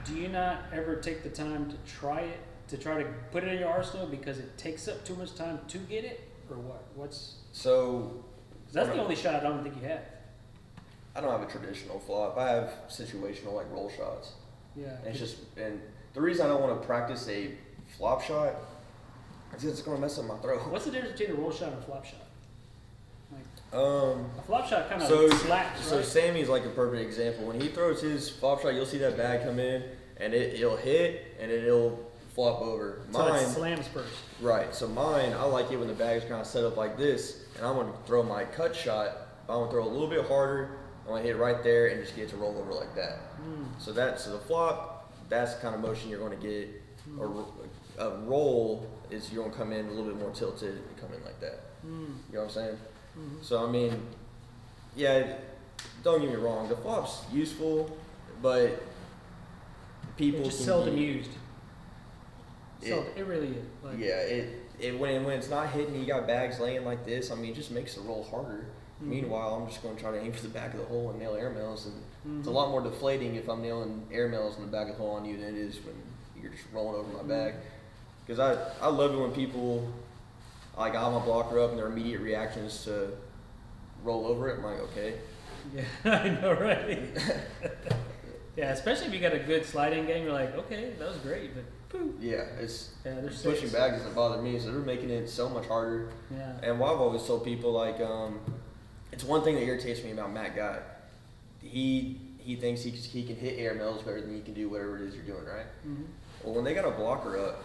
do you not ever take the time to try it, to try to put it in your arsenal because it takes up too much time to get it, or what? So 'Cause that's the only shot I don't think you have. I don't have a traditional flop. I have situational like roll shots. Yeah. And the reason I don't want to practice a flop shot is because it's going to mess up my throw. What's the difference between a roll shot and a flop shot? Like A flop shot kind of slaps, So right? Sammy's like a perfect example. When he throws his flop shot, you'll see that bag come in, and it'll hit, and it'll flop over. So it Mine, slams first. right. So mine, I like it when the bag is kind of set up like this, and I'm going to throw my cut shot. I'm going to throw a little bit harder. I'm going to hit right there and just get it to roll over like that. So the flop, that's the kind of motion you're going to get. A roll is you're going to come in a little bit more tilted and come in like that. You know what I'm saying? So, I mean, yeah, don't get me wrong. The flop's useful, but people It's just can seldom be- used. It really is. Like, Yeah, when it's not hitting, you got bags laying like this. I mean, it just makes the roll harder. Meanwhile, I'm just going to try to aim for the back of the hole and nail air mails, and it's a lot more deflating if I'm nailing air mails in the back of the hole on you than it is when you're just rolling over my bag. Because I love it when people, like, I have my blocker up and their immediate reaction is to roll over it. I'm like, okay. Yeah, I know, right? Yeah, especially if you got a good sliding game, you're like, okay, that was great, but poof. Yeah, There's pushing six. back doesn't bother me, so they're making it so much harder. Yeah. And what I've always told people, like, it's one thing that irritates me about Matt Guy. He thinks he can hit air mails better than he can do whatever it is you're doing, right? Well, when they got a blocker up,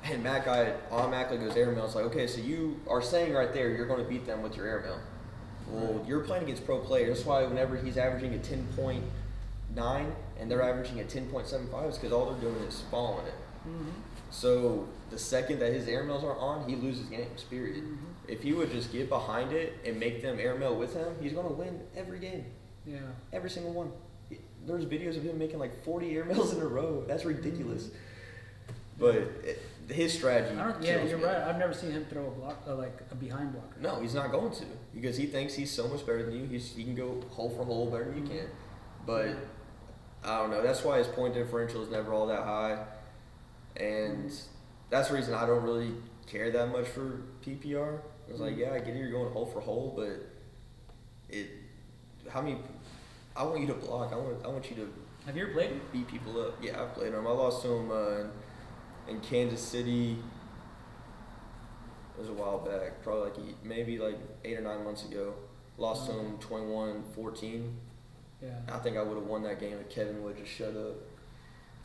and Matt Guy automatically goes air mail, it's like, okay, so you are saying right there you're going to beat them with your air mail. Well, you're playing against pro players. That's why whenever he's averaging a 10.9 and they're averaging a 10.75, it's because all they're doing is following it. So the second that his air mails are on, he loses games, period. If he would just get behind it and make them air mail with him, he's going to win every game. Yeah. Every single one. There's videos of him making like 40 air mails in a row. That's ridiculous. But his strategy. Yeah, you're right. I've never seen him throw a block, like a behind blocker. No, he's not going to, because he thinks he's so much better than you. He can go hole for hole better than you can. But I don't know. That's why his point differential is never all that high, and that's the reason I don't really care that much for PPR. I was like, yeah, I get it, you're going hole for hole, but I want you to block. I want you to. Have you ever played him? Beat people up. Yeah, I've played him. I lost to him in Kansas City. It was a while back, probably maybe 8 or 9 months ago. Lost to him 21-14. Yeah. I think I would have won that game if Kevin would just shut up.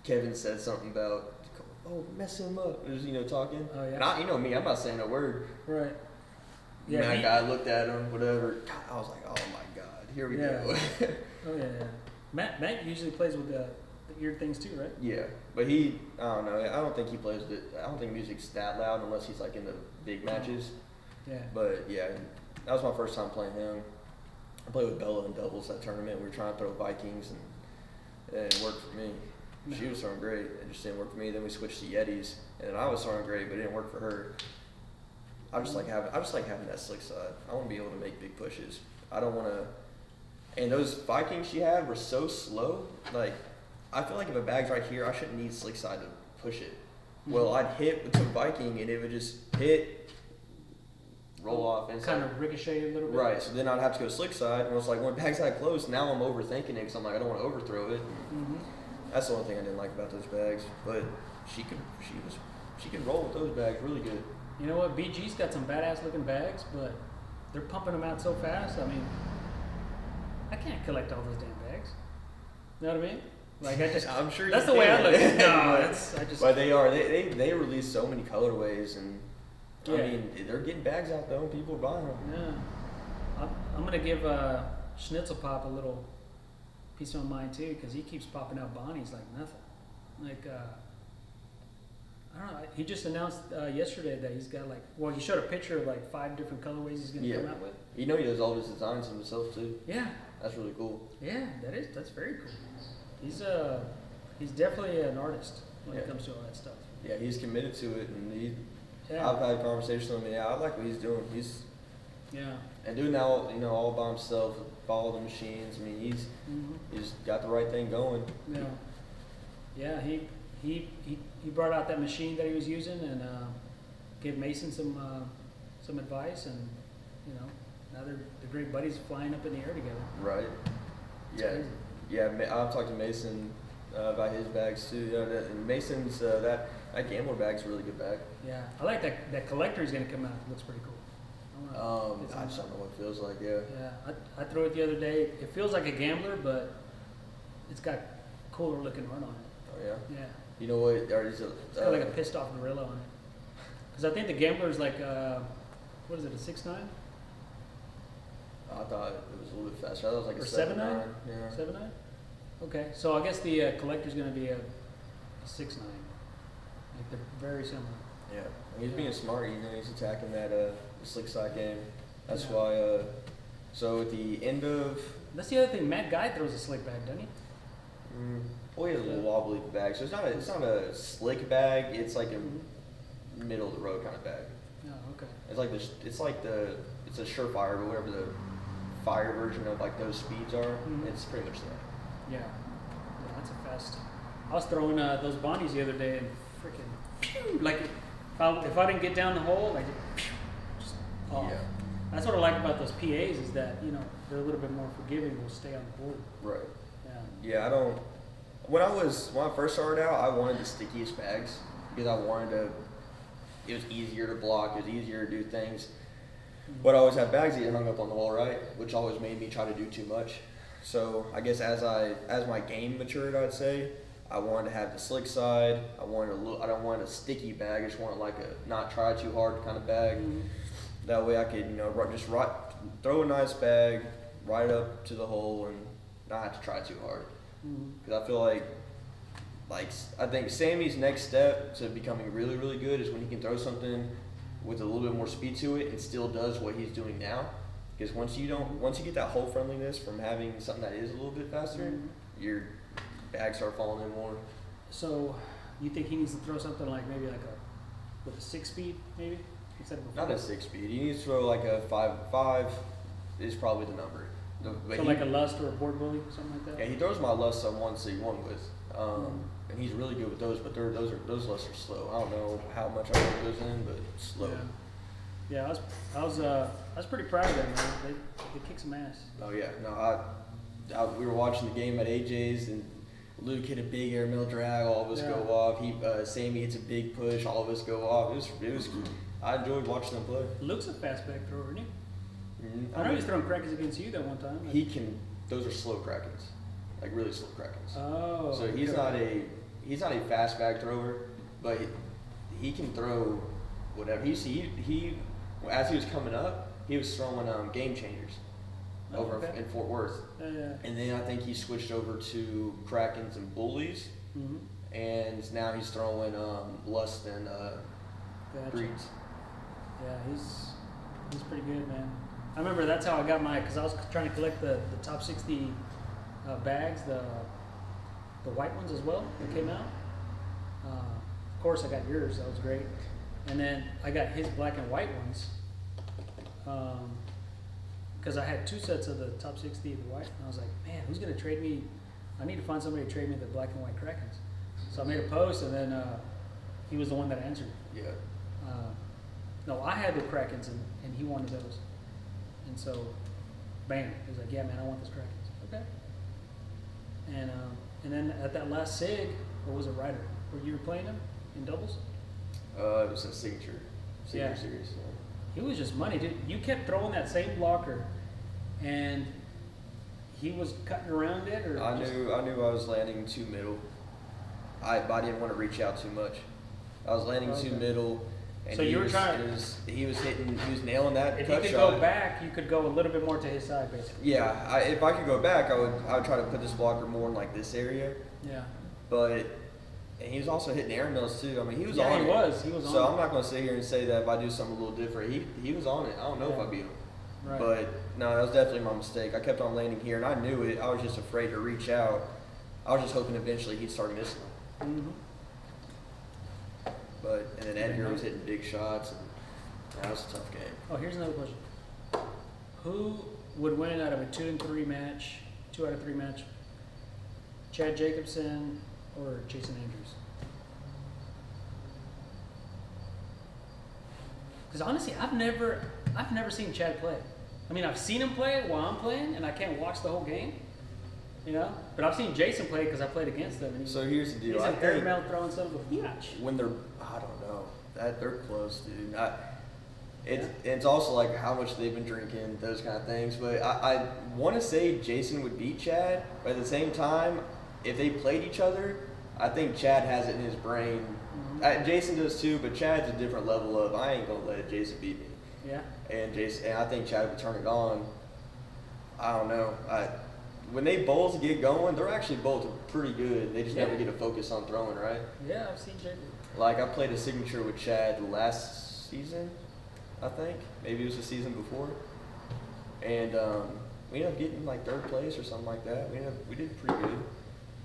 Kevin said something about, mess him up. It was, talking. Oh, yeah. And you know me, I'm not saying a word. Right. Yeah. That guy looked at him, whatever. God, I was like, oh my God, here we go. Oh, yeah. Matt usually plays with the ear things too, right? Yeah, but I don't know. I don't think he plays with it. I don't think music's that loud unless he's in the big matches. Yeah. But yeah, that was my first time playing him. I played with Bella in doubles that tournament. We were trying to throw Vikings, and it worked for me. No. She was throwing great. It just didn't work for me. Then we switched to Yetis, and then I was throwing great, but it didn't work for her. I just like having that slick side. I want to be able to make big pushes. I don't want to. And those Vikings she had were so slow. I feel like if a bag's right here, I shouldn't need slick side to push it. Well, I'd hit with some Viking, and it would just hit, roll off, and kind of ricochet a little bit. Right. So then I'd have to go slick side, and it's when bag's that close, now I'm overthinking it because I'm I don't want to overthrow it. That's the only thing I didn't like about those bags. But she could roll with those bags really good. You know what? BG's got some badass looking bags, but they're pumping them out so fast. I mean, I can't collect all those damn bags. You know what I mean? I'm sure that's the way I look at it. No, But they release so many colorways, and I mean they're getting bags out though, and people are buying them. Yeah, I'm gonna give Schnitzel Pop a little piece of my mind too, because he keeps popping out Bonnies like nothing. I don't know. He just announced yesterday that he's got he showed a picture of 5 different colorways he's gonna come out with. He does all his designs himself too. Yeah. That's really cool. Yeah, that's very cool. He's definitely an artist when it comes to all that stuff. Yeah, he's committed to it, and I've had conversations with him. Yeah, I like what he's doing. And doing that all by himself, follow the machines. I mean, he's got the right thing going. Yeah. Yeah, he brought out that machine that he was using and gave Mason some advice, and now they're great buddies flying up in the air together. Right. It's crazy. Yeah, I've talked to Mason about his bags too. And Mason's that Gambler bag's a really good bag. Yeah, I like that collector he's gonna come out. It looks pretty cool. I just don't know what it feels like. Yeah. Yeah, I threw it the other day. It feels like a Gambler, but it's got cooler looking art on it. Oh yeah. Yeah. You know what? It's got a pissed off gorilla on it. Because I think the Gambler's what is it, a 6.9? I thought it was a little bit faster. I thought it was a 7.9. Yeah. 7.9. Okay, so I guess the collector's going to be a 6.9. They're very similar. Yeah, he's being smart. He's attacking that slick side game. That's why. So at the end of. That's the other thing. Matt Guy throws a slick bag, doesn't he? He has a little wobbly bag. So it's not a slick bag. It's like a middle of the road kind of bag. Oh, okay. It's a Surefire, but whatever the fire version of those speeds are, it's pretty much that. Yeah, that's a fast. I was throwing those Bonnies the other day and freaking if I didn't get down the hole, just off. Yeah. That's what I like about those PAs is that they're a little bit more forgiving. Will stay on the board. Right. Yeah. Yeah, I don't. When I first started out, I wanted the stickiest bags because I wanted to. It was easier to block. It was easier to do things. But I always had bags that get hung up on the wall, right? Which always made me try to do too much. So I guess as my game matured, I'd say I wanted to have the slick side. I don't want a sticky bag. I just wanted a not try too hard kind of bag. That way I could just throw a nice bag right up to the hole and not have to try too hard. Because I feel like I think Sammy's next step to becoming really really good is when he can throw something with a little bit more speed to it and still does what he's doing now. Because once you get that hole friendliness from having something that is a little bit faster, your bags start falling in more. So you think he needs to throw something maybe a with a 6-speed maybe instead of a 4? Not a 6-speed. He needs to throw like a 5.5 is probably the number. So like a Lust or a board bully, something like that. Yeah, he throws my Lust on 1C1 with, and he's really good with those. But those Lusts are slow. I don't know how much I work those in, but it's slow. Yeah, I was pretty proud of them, man. They kicked some ass. Oh yeah, no, we were watching the game at AJ's and Luke hit a big airmail drag, all of us go off. Sammy hits a big push, all of us go off. It was. I enjoyed watching them play. Luke's a fast back thrower, isn't he? Mm-hmm. I know he's throwing Krakens against you that one time. He can. Those are slow Krakens, like really slow Krakens. Oh. So he's not a fast back thrower, but he can throw whatever. He as he was coming up, he was throwing game changers over in Fort Worth. And then I think he switched over to Krakens and Bullies, and now he's throwing Lust and Breeds. Yeah, he's pretty good, man. I remember that's how I got because I was trying to collect the top 60 bags, the white ones as well that came out. Of course, I got yours. That was great. And then I got his black and white ones because I had 2 sets of the top 60 of the white. And I was like, man, who's going to trade me? I need to find somebody to trade me the black and white Krakens. So I made a post, and then he was the one that answered. Yeah. No, I had the Krakens, and he wanted those. And so, bam, he was like, yeah, man, I want those Krakens. Okay. And then at that last SIG, or was it Ryder, where you were playing him in doubles? It was a signature series. Yeah. He was just money, dude. You kept throwing that same blocker, and he was cutting around it, or I knew I was landing too middle. I didn't want to reach out too much. I was landing too middle. And so you were trying. He was nailing that. If you could go back, you could go a little bit more to his side, basically. Yeah, if I could go back, I would try to put this blocker more in like this area. Yeah. But he was also hitting airmails too. I mean, he was on it. He was on it. So I'm not going to sit here and say that if I do something a little different, he was on it. I don't know if I beat him. Right. But no, that was definitely my mistake. I kept on landing here, and I knew it. I was just afraid to reach out. I was just hoping eventually he'd start missing them. And then Edgar was hitting big shots, and that was a tough game. Oh, here's another question. Who would win out of a 2 out of 3 match? Chad Jacobson or Jason Andrews? Because honestly, I've never seen Chad play. I mean, I've seen him play while I'm playing, and I can't watch the whole game. You know, but I've seen Jason play because I played against them. And so here's the deal. He's an airmail throwing son of a bitch. When I don't know. They're close, dude. It's also like how much they've been drinking, those kind of things. But I want to say Jason would beat Chad, but at the same time, if they played each other, I think Chad has it in his brain. Jason does too, but Chad's a different level of I ain't gonna let Jason beat me. Yeah. And I think Chad would turn it on. I don't know. When they both get going, they're actually both pretty good. They just never get a focus on throwing, right? Yeah, I've seen Jason. Like, I played a signature with Chad last season, I think. Maybe it was the season before. And we ended up getting, like, 3rd place or something like that. We did pretty good.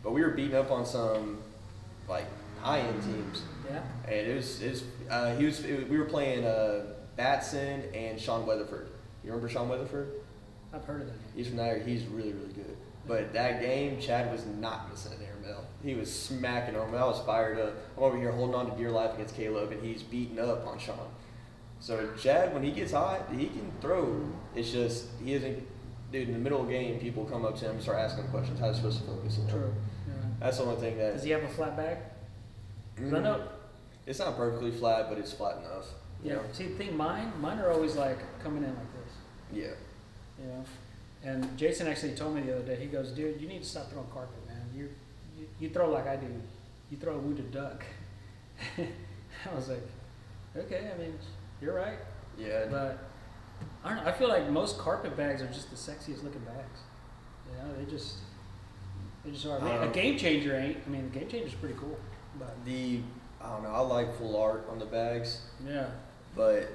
But we were beating up on some, like, high-end teams. Yeah. And we were playing Batson and Sean Weatherford. You remember Sean Weatherford? I've heard of that. He's from there. He's really, really good. But that game, Chad was not missing an airmail. He was smacking him. I was fired up. I'm over here holding on to dear life against Caleb, and he's beating up on Sean. So Chad, when he gets hot, he can throw. It's just he isn't. Dude, in the middle of the game, people come up to him and start asking him questions. How are they supposed to focus? True. Yeah. That's the only thing that. Does he have a flat bag? I know. It's not perfectly flat, but it's flat enough. Yeah. Know? See, the thing, mine are always like coming in like this. Yeah. You know. And Jason actually told me the other day. He goes, "Dude, you need to stop throwing carpet, man. You throw like I do. You throw a wounded duck." I was like, "Okay, I mean, you're right." Yeah. But I don't know. I feel like most carpet bags are just the sexiest looking bags. You know, they just are. I mean, a game changer ain't. I mean, the game changer's pretty cool. But I don't know. I like full art on the bags. Yeah. But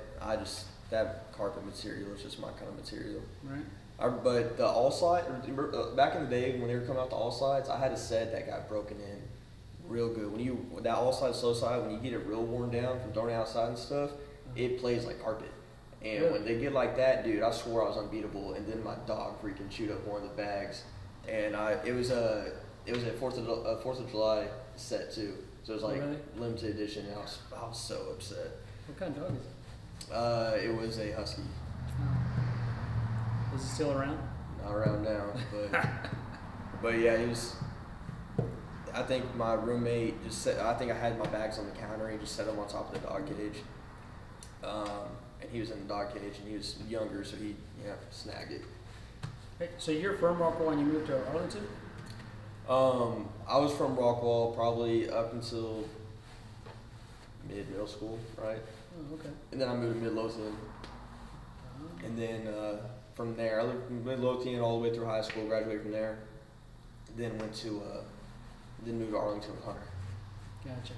that carpet material is just my kind of material. Right. But the all side, back in the day when they were coming out the all sides, I had a set that got broken in Real good. That all side, slow side, when you get it real worn down from throwing it outside and stuff, it plays like carpet. And Really? when they get like that, dude, I swore I was unbeatable. And then my dog freaking chewed up one of the bags, and it was a 4th of July set too. So it was like Really? limited edition. And I was so upset. What kind of dog is it? It was a husky. Is it still around? Not around now, but yeah, he was. I think my roommate just said. I think I had my bags on the counter. He just set them on top of the dog cage. And he was in the dog cage, and he was younger, so he snagged it. Hey, so you're from Rockwall and you moved to Arlington? I was from Rockwall probably up until middle school, right? Oh, okay. And then I moved to Midlothian. And then from there, I lived in Midlothian all the way through high school, graduated from there. Then moved to Arlington with Hunter. Gotcha.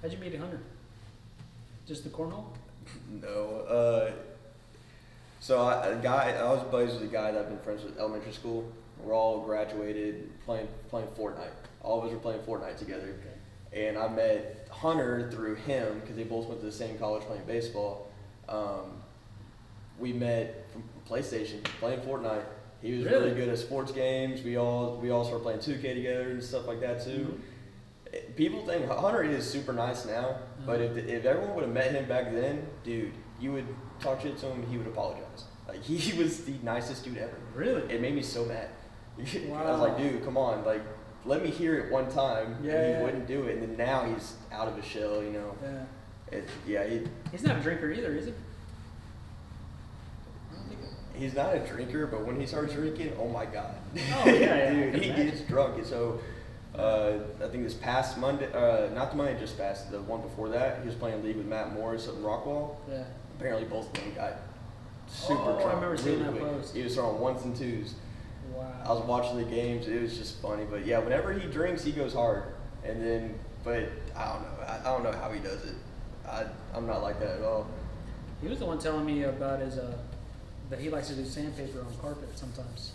How'd you meet Hunter? Just the cornhole? No. So I was buddies with a guy that I've been friends with elementary school. We're all graduated playing Fortnite. All of us were playing Fortnite together. Okay. And I met Hunter through him because they both went to the same college playing baseball. We met from PlayStation playing Fortnite. He was really good at sports games. We all started playing 2K together and stuff like that too. Mm-hmm. People think Hunter is super nice now, but if everyone would have met him back then, dude, you would talk shit to him, he would apologize. Like he was the nicest dude ever. Really? It made me so mad. Wow. I was like, dude, come on, like let me hear it one time. Yeah. And he wouldn't do it, and then now he's out of his shell, you know. Yeah. He's not a drinker either, is he? He's not a drinker, but when he starts drinking, oh my god. Oh yeah, dude, he gets drunk. And so I think this past Monday, not the Monday just passed, the one before that, he was playing league with Matt Morris up in Rockwall. Yeah. Apparently both of them got super drunk. I remember seeing that post. He was throwing 1s and 2s. Wow. I was watching the games. It was just funny, but yeah, whenever he drinks, he goes hard. And then, but I don't know. I don't know how he does it. I'm not like that at all. He was the one telling me about his that he likes to do sandpaper on carpet sometimes.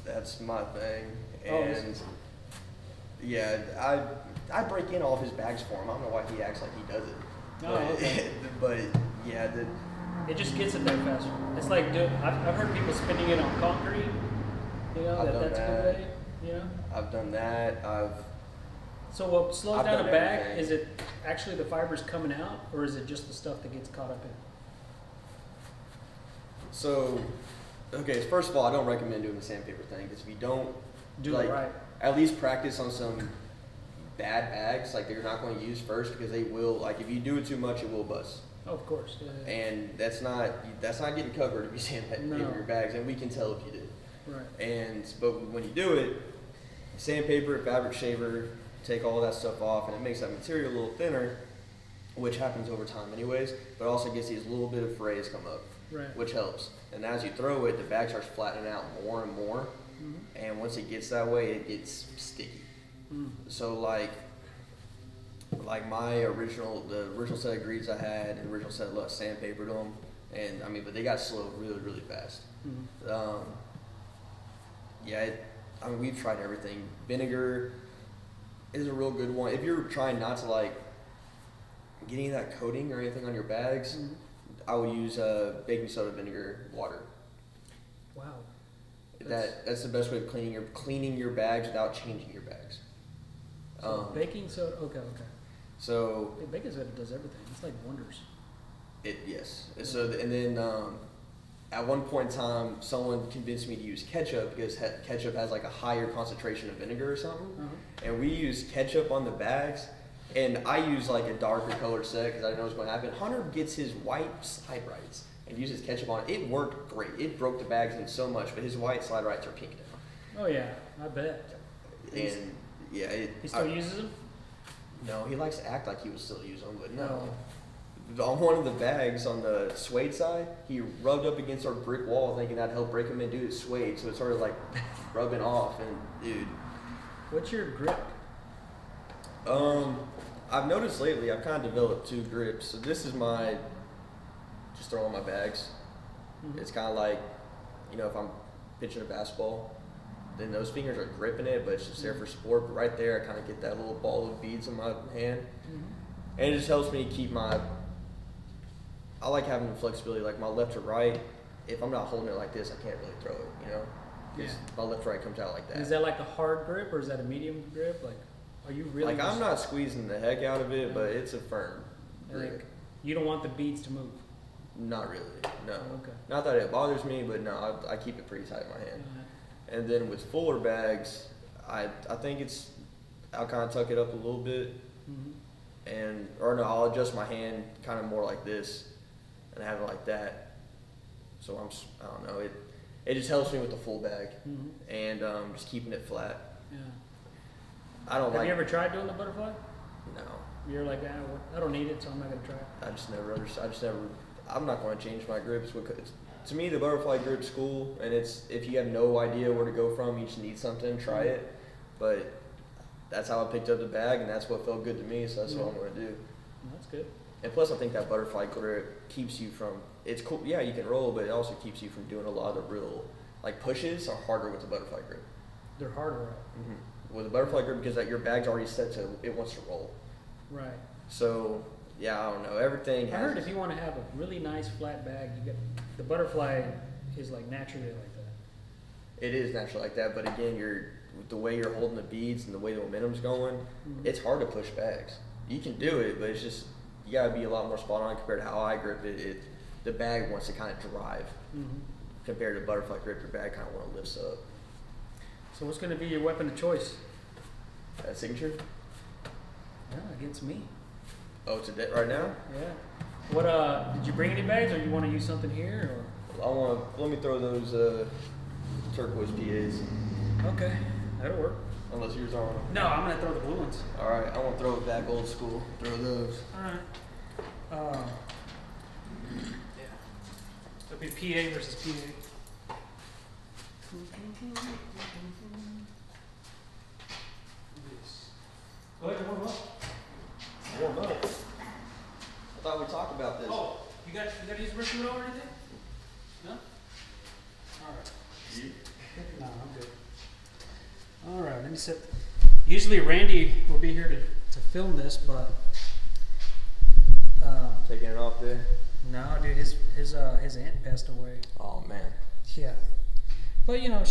That's my thing. And yeah, I break in all of his bags for him. I don't know why he acts like he does it. Oh, okay. But yeah, it just gets it there faster. It's like, dude, I've heard people spinning it on concrete. You know, that's a good way. You know. I've done that. So what slows down a bag? Is it actually the fibers coming out, or is it just the stuff that gets caught up in? So, okay, first of all, I don't recommend doing the sandpaper thing, because if you don't do it right, at least practice on some bad bags, like that you're not going to use first, because they will, like if you do it too much, it will bust. Oh, of course. Yeah. And that's not getting covered if you sandpaper your bags, and we can tell if you did. Right. But when you do it, sandpaper, fabric shaver, take all that stuff off, and it makes that material a little thinner, which happens over time anyways, but also gets these little bit of frays come up. Right. Which helps. And as you throw it, the bag starts flattening out more and more. Mm-hmm. And once it gets that way, it gets sticky. Mm. So like the original set of greaves I had, and the original set of sandpapered them, and but they got slow really, really fast. Mm-hmm. We've tried everything. Vinegar is a real good one. If you're trying not to get any of that coating or anything on your bags, mm-hmm. I would use baking soda, vinegar, water. Wow. That's the best way of cleaning your bags without changing your bags. So baking soda. Okay. So baking soda does everything. It's like wonders. Yes. So and then at one point in time, someone convinced me to use ketchup because ketchup has like a higher concentration of vinegar or something, and we used ketchup on the bags. And I use like a darker colored set because I didn't know what was going to happen. Hunter gets his white slide rights and uses ketchup on it. It worked great. It broke the bags in so much, but his white slide rights are pink now. Oh yeah, I bet. And yeah, he still uses them? No, he likes to act like he would still use them, but no. On one of the bags on the suede side, he rubbed up against our brick wall thinking that'd help break him in. Dude, it's suede, so it's sort of like rubbing off. And dude, what's your grip? I've noticed lately I've kind of developed 2 grips. So this is my just throw on my bags. Mm-hmm. It's kind of like, if I'm pitching a basketball, then those fingers are gripping it, but it's just there for support. But right there, I kind of get that little ball of beads in my hand, and it just helps me keep my. I like having the flexibility, like my left to right. If I'm not holding it like this, I can't really throw it, you know. Yeah. My left to right comes out like that. Is that like a hard grip or is that a medium grip? Like, are you really? Like I'm not squeezing the heck out of it, but it's a firm grip. Like, you don't want the beads to move. Not really, no. Okay. Not that it bothers me, but no, I keep it pretty tight in my hand. And then with fuller bags, I think I'll kind of tuck it up a little bit, I'll adjust my hand kind of more like this, and have it like that. So I don't know, it just helps me with the full bag, and just keeping it flat. Yeah. Have you ever tried doing the butterfly? No. You're like, I don't need it, so I'm not gonna try it. I'm not going to change my grips because to me the butterfly grip's cool, and if you have no idea where to go from, you just need something, try it. But that's how I picked up the bag, and that's what felt good to me, so that's what I'm going to do. That's good. And plus, I think that butterfly grip keeps you from. It's cool. Yeah, you can roll, but it also keeps you from doing a lot of the real pushes are harder with the butterfly grip. They're harder, right? With the butterfly grip, because your bag's already set to it wants to roll. Right. So. Yeah, I don't know. Everything. I heard if you want to have a really nice flat bag, the butterfly is like naturally like that. It is naturally like that, but again, the way you're holding the beads and the way the momentum's going, it's hard to push bags. You can do it, but it's just you gotta be a lot more spot on compared to how I grip it. The bag wants to kind of drive compared to butterfly grip. Your bag kind of want to lift up. So what's going to be your weapon of choice? Signature? Yeah, against me. Oh, it's right now? Yeah. What? Did you bring any bags, or you want to use something here, or? Let me throw those turquoise PAs. Okay, that'll work. Unless you're throwing them. No, I'm gonna throw the blue ones. All right, I want to throw it back old school. Throw those. All right. Yeah. It'll be PA versus PA. Go ahead and warm up. Warm up. I thought we talked about this. Oh, you got to use restroom or anything? No? All right. You? No, I'm good. All right, let me sit. Usually Randy will be here to film this, but taking it off there. No, dude, his aunt passed away. Oh man. Yeah, but you know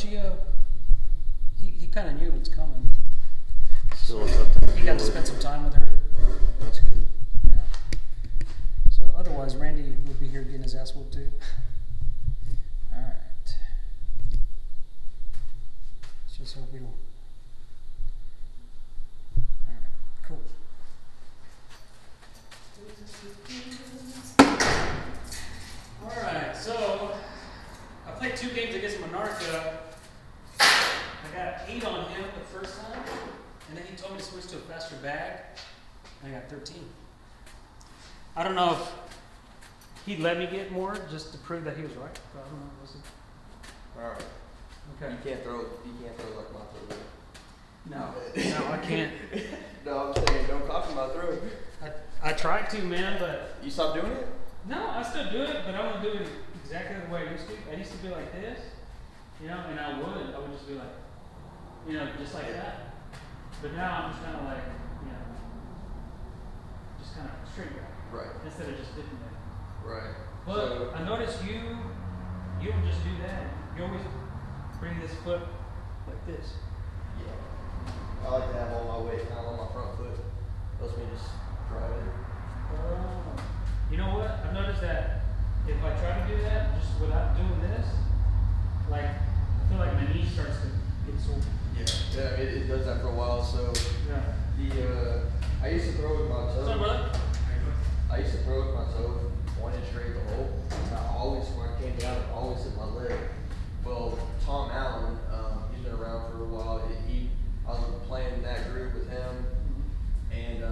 he kind of knew it was coming. Still he got to spend some time with her. That's good. Yeah. So otherwise, Randy would be here getting his ass whooped too. All right. Let's just hope we don't. All right. Cool. All right. So I played 2 games against Monarca. I got 8 on him the first time, and then he told me to switch to a faster bag, and I got 13. I don't know if he'd let me get more just to prove that he was right, but I don't know. We'll see. All right. Okay. You can't throw like my throw. No, I can't. No, I'm saying don't copy my throw. I tried to, man, but You stopped doing it? no, I still do it, but I don't do it exactly the way I used to. I used to be like this, and I would just be like, just like that. But now I'm just kind of like, just kind of straight back. Right. Instead of just dipping back. Right. But So, I noticed you don't just do that. You always bring this foot like this. yeah. I like to have all my weight kind of on my front foot. Lets me just drive it. You know what? I've noticed that if I try to do that just without doing this, like I feel like my knee starts to get sore. Yeah, it does that for a while. So Yeah. I used to throw with my toe. What's up, brother? I used to throw with my toe 1 inch straight the hole. And I always, when I came down, I always hit my leg. Well, Tom Allen, he's been around for a while. I was playing in that group with him, and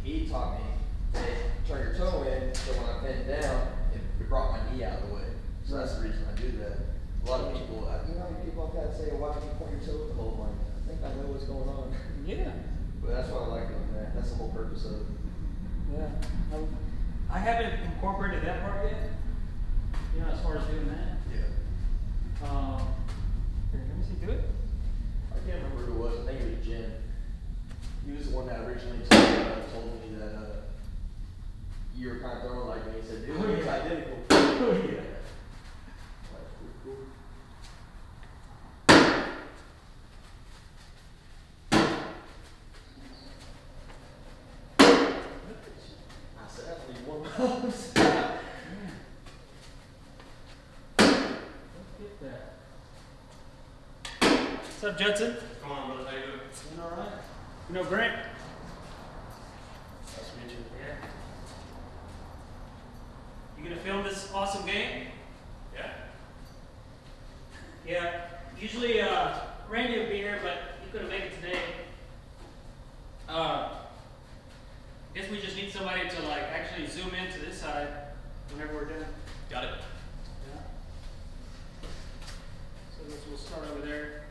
he taught me to turn your toe in. So when I bend down, it brought my knee out of the way. So that's the reason I do that. A lot of people, how many people I've had say, "Why don't you point your toe with the whole line?" I think I know what's going on. Yeah. But that's why I like doing that. That's the whole purpose of it. Yeah. I haven't incorporated that part yet. As far as doing that. Yeah. Here, let me see. Do it. he said, dude, it's identical. Yeah. I said, I need one of those. Get that. What's up, Judson? What's going on, brother? How you doing? Doing all right? You know Grant? Nice to meet you. Yeah. You gonna film this awesome game? Yeah? Yeah. Usually, Randy would be here, but he couldn't make it today. Guess we just need somebody to like actually zoom in to this side whenever we're done. Got it. Yeah. So this will start over there.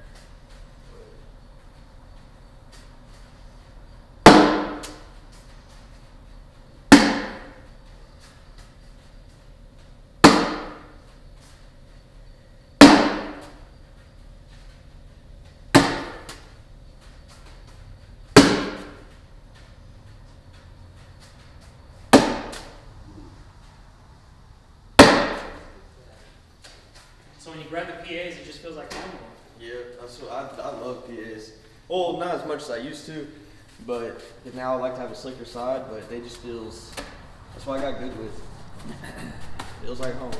So when you grab the PAs, it just feels like home. Yeah, that's what I love PAs. Well, not as much as I used to, but now I like to have a slicker side, but they just feels, that's what I got good with. Feels like home.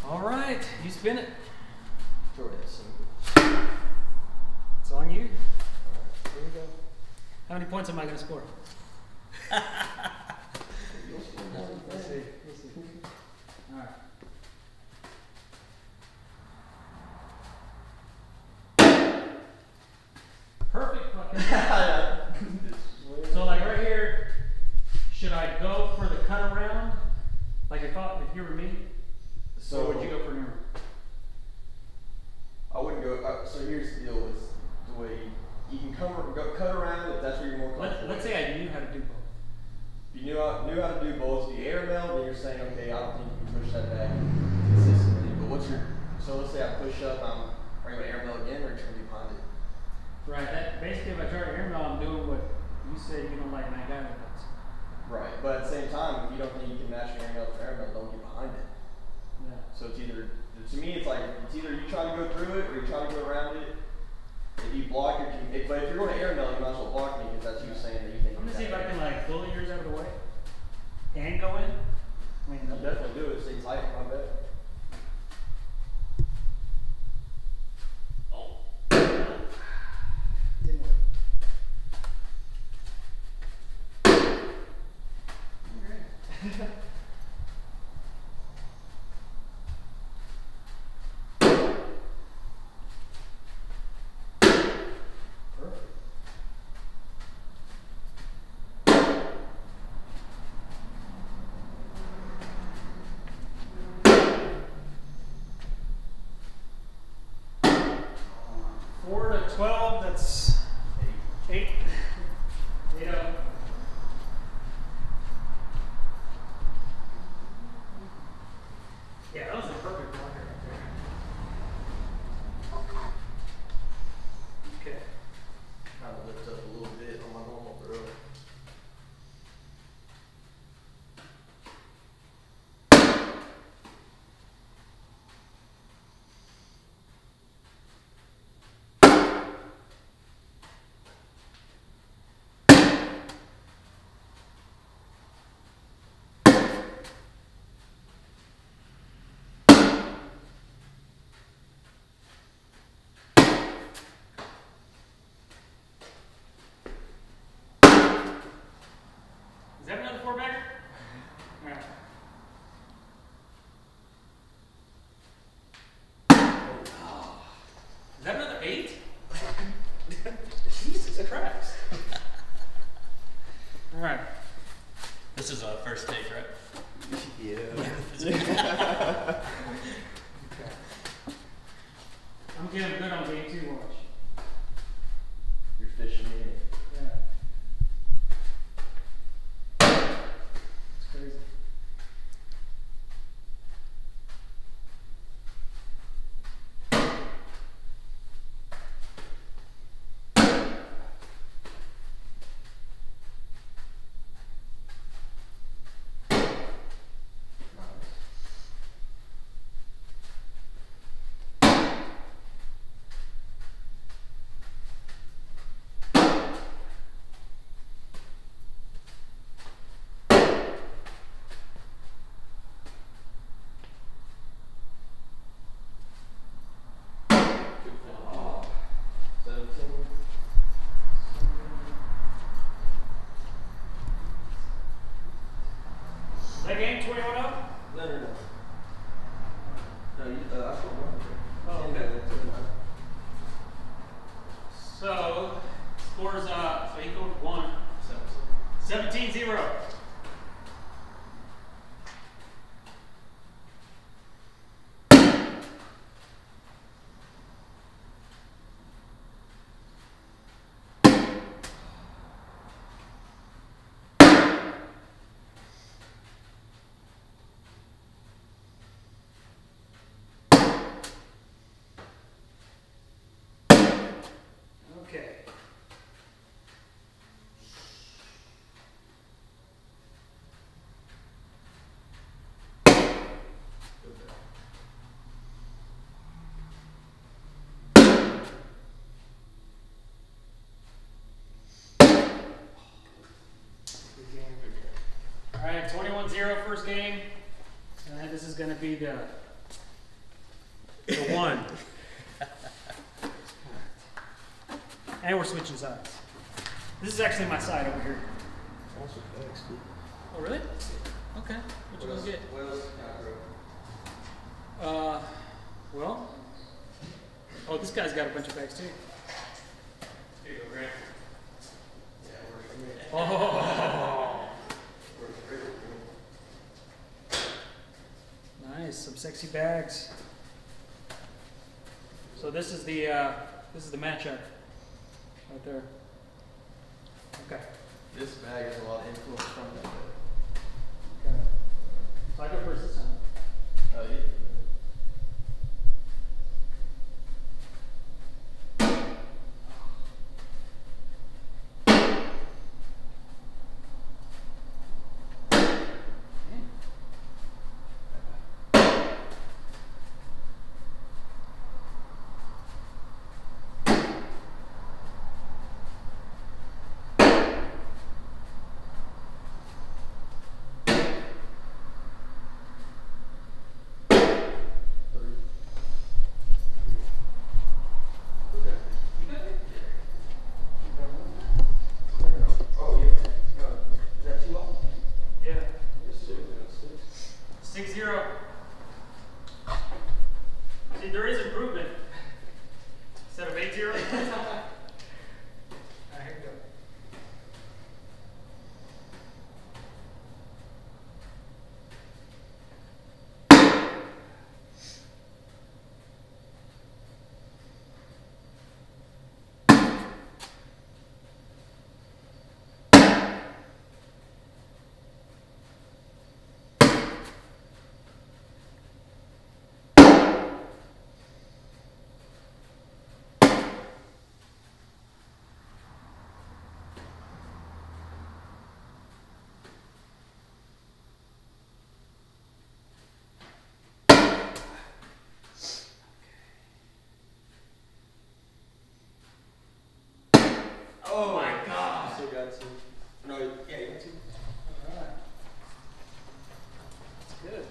All right, you spin it. Sure is. It's on you. Here we go. How many points am I going to score? Let's see. All right. Perfect fucking. So like right here, should I go for the cut around? Like if you were me, So or would you go for an arrow? I wouldn't go. So here's the deal with the way you can cut around if that's where you're more comfortable. Let's say I knew how to do both. If you knew how to do both, the air meld, then you're saying, okay, I don't think you can push that back consistently. But what's your? So let's say I push up, are you gonna air meld again, or are you gonna be behind it? Right. That basically, if I try to air meld, I'm doing what you said you don't like, and I got it. Right. But at the same time, if you don't think you can match your air meld with air meld, don't get behind it. Yeah. So it's either, to me, it's like it's either you try to go through it or you try to go around it. If you block it, but if you're going to air meld, you might as well block me because that's you saying that you think. I'm gonna see if I can like pull yours out of the way and go in. I mean, I'll definitely do it. Stay tight, I bet. Oh. Didn't work. Alright. Perfect. 4 to 12, that's 8. 8 up. Yeah, that was a perfect blocker right there. Okay. Kind of lift up a little bit on my normal throw. Is that another 4-bagger? Alright. Is that another 8? Jesus Christ. Alright. This is a first take, right? Yeah. Okay. I'm getting good on game 2, watch. You're fishing in. Yeah. It's crazy. Scores, so he goes 1. 17-0. Okay. All right, 21-0 first game. And this is going to be the one. And we're switching sides. This is actually my side over here. Oh, really? Okay. What you gonna get? What else can I throw? Well. Oh, this guy's got a bunch of bags too. Here you go, Grant. Oh. Nice, some sexy bags. So this is the matchup right there. Okay. This bag has a lot of influence from that. Okay. So I go first this time. Oh, yeah. Yeah. 6-0. See, there is improvement. Instead of 8-0. All right, here we go. Oh my God. Still got two. No, yeah, you got two. All right. That's good.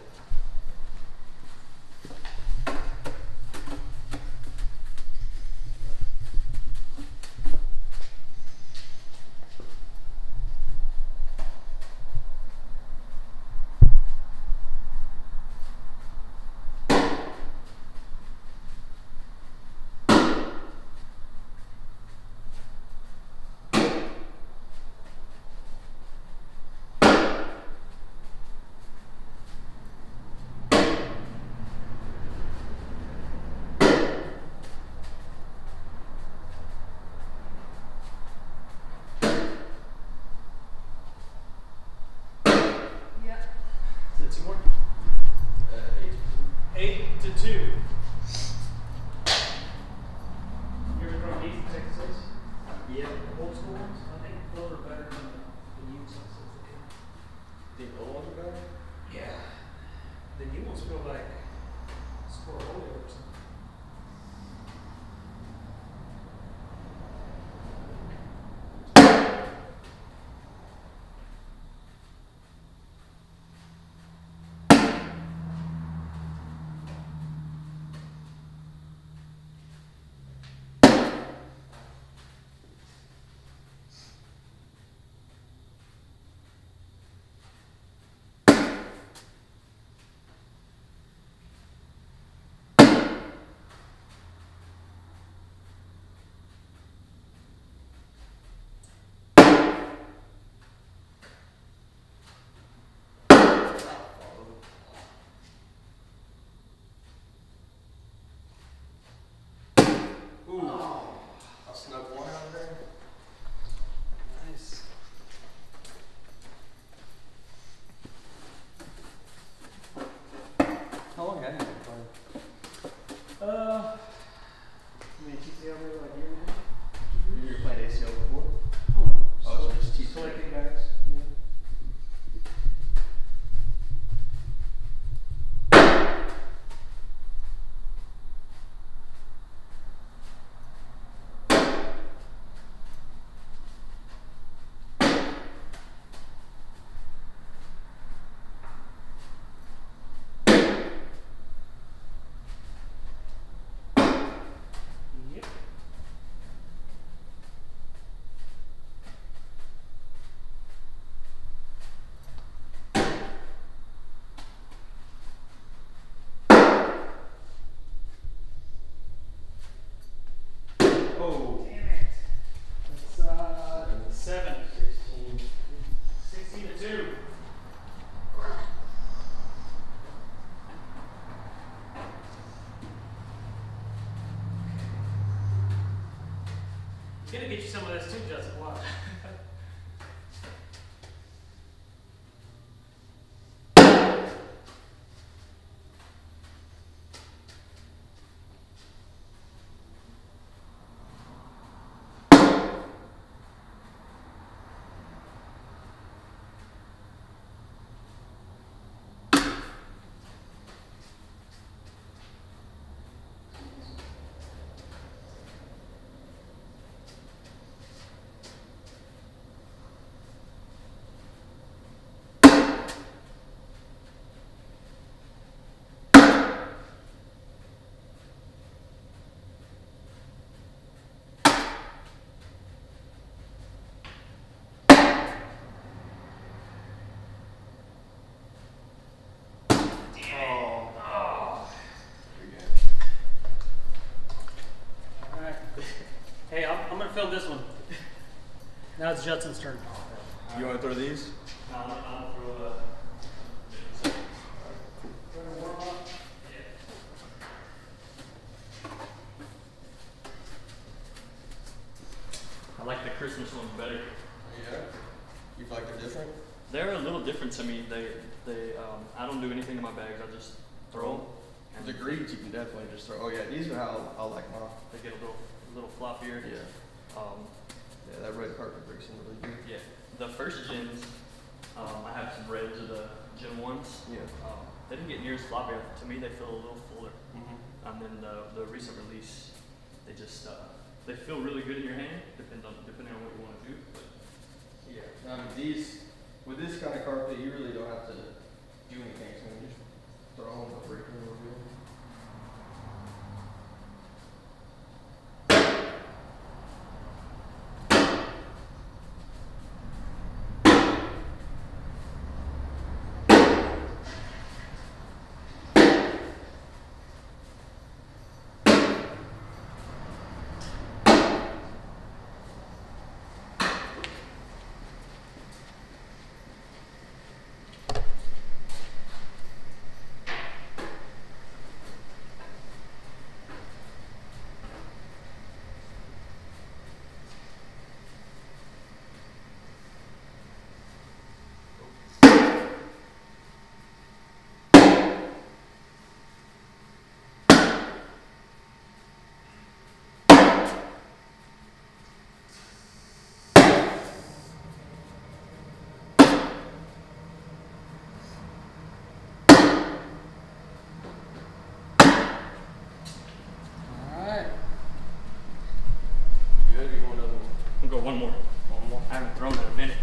Oh. Damn it. It's 7. 16 to 2. He's gonna get you some of this too, Justin. Watch. Hey, I'm going to film this one. Now it's Judson's turn. You want to throw these? I'll throw I like the Christmas ones better. Yeah. You feel like they're different? They're a little different to me. I don't do anything to my bags. I just throw them. And The greens you can definitely just throw. Oh yeah, these are how I like mine. they get a little floppier. Yeah. Yeah, that red carpet breaks in really good. Yeah. The first gens, I have some reds of the Gen 1s. Yeah. They didn't get near as floppy. To me, they feel a little fuller. Mm-hmm. And then the recent release, they just they feel really good in your hand, depending on what you want to do. But Yeah. I mean, these with this kind of carpet, you really don't have to do anything. So you just throw them and break them real good. Go one more. I haven't thrown in a minute.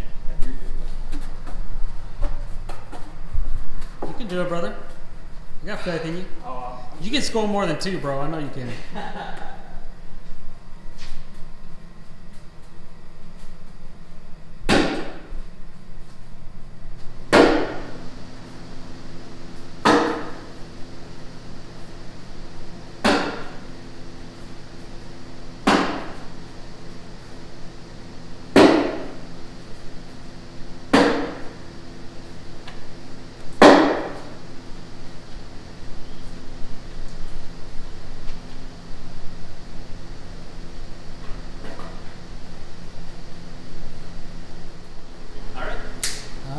You can do it, brother. I got faith in you. You can score more than 2, bro. I know you can.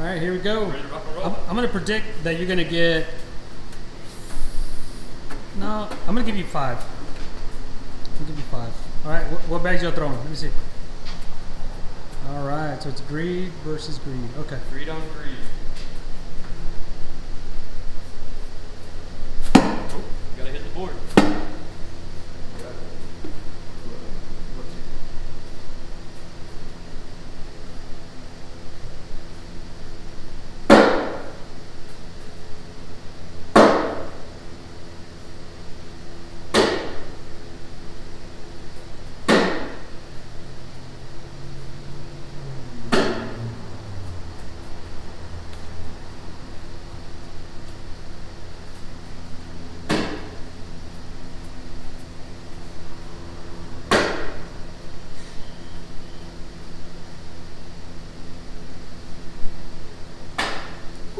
All right, here we go. Ready to rock and roll? I'm going to predict that you're going to get... No, I'm going to give you 5. I'll give you 5. All right, what bags y'all throwing? Let me see. All right, so it's greed versus greed. Okay. Greed on greed. Oh, gotta hit the board.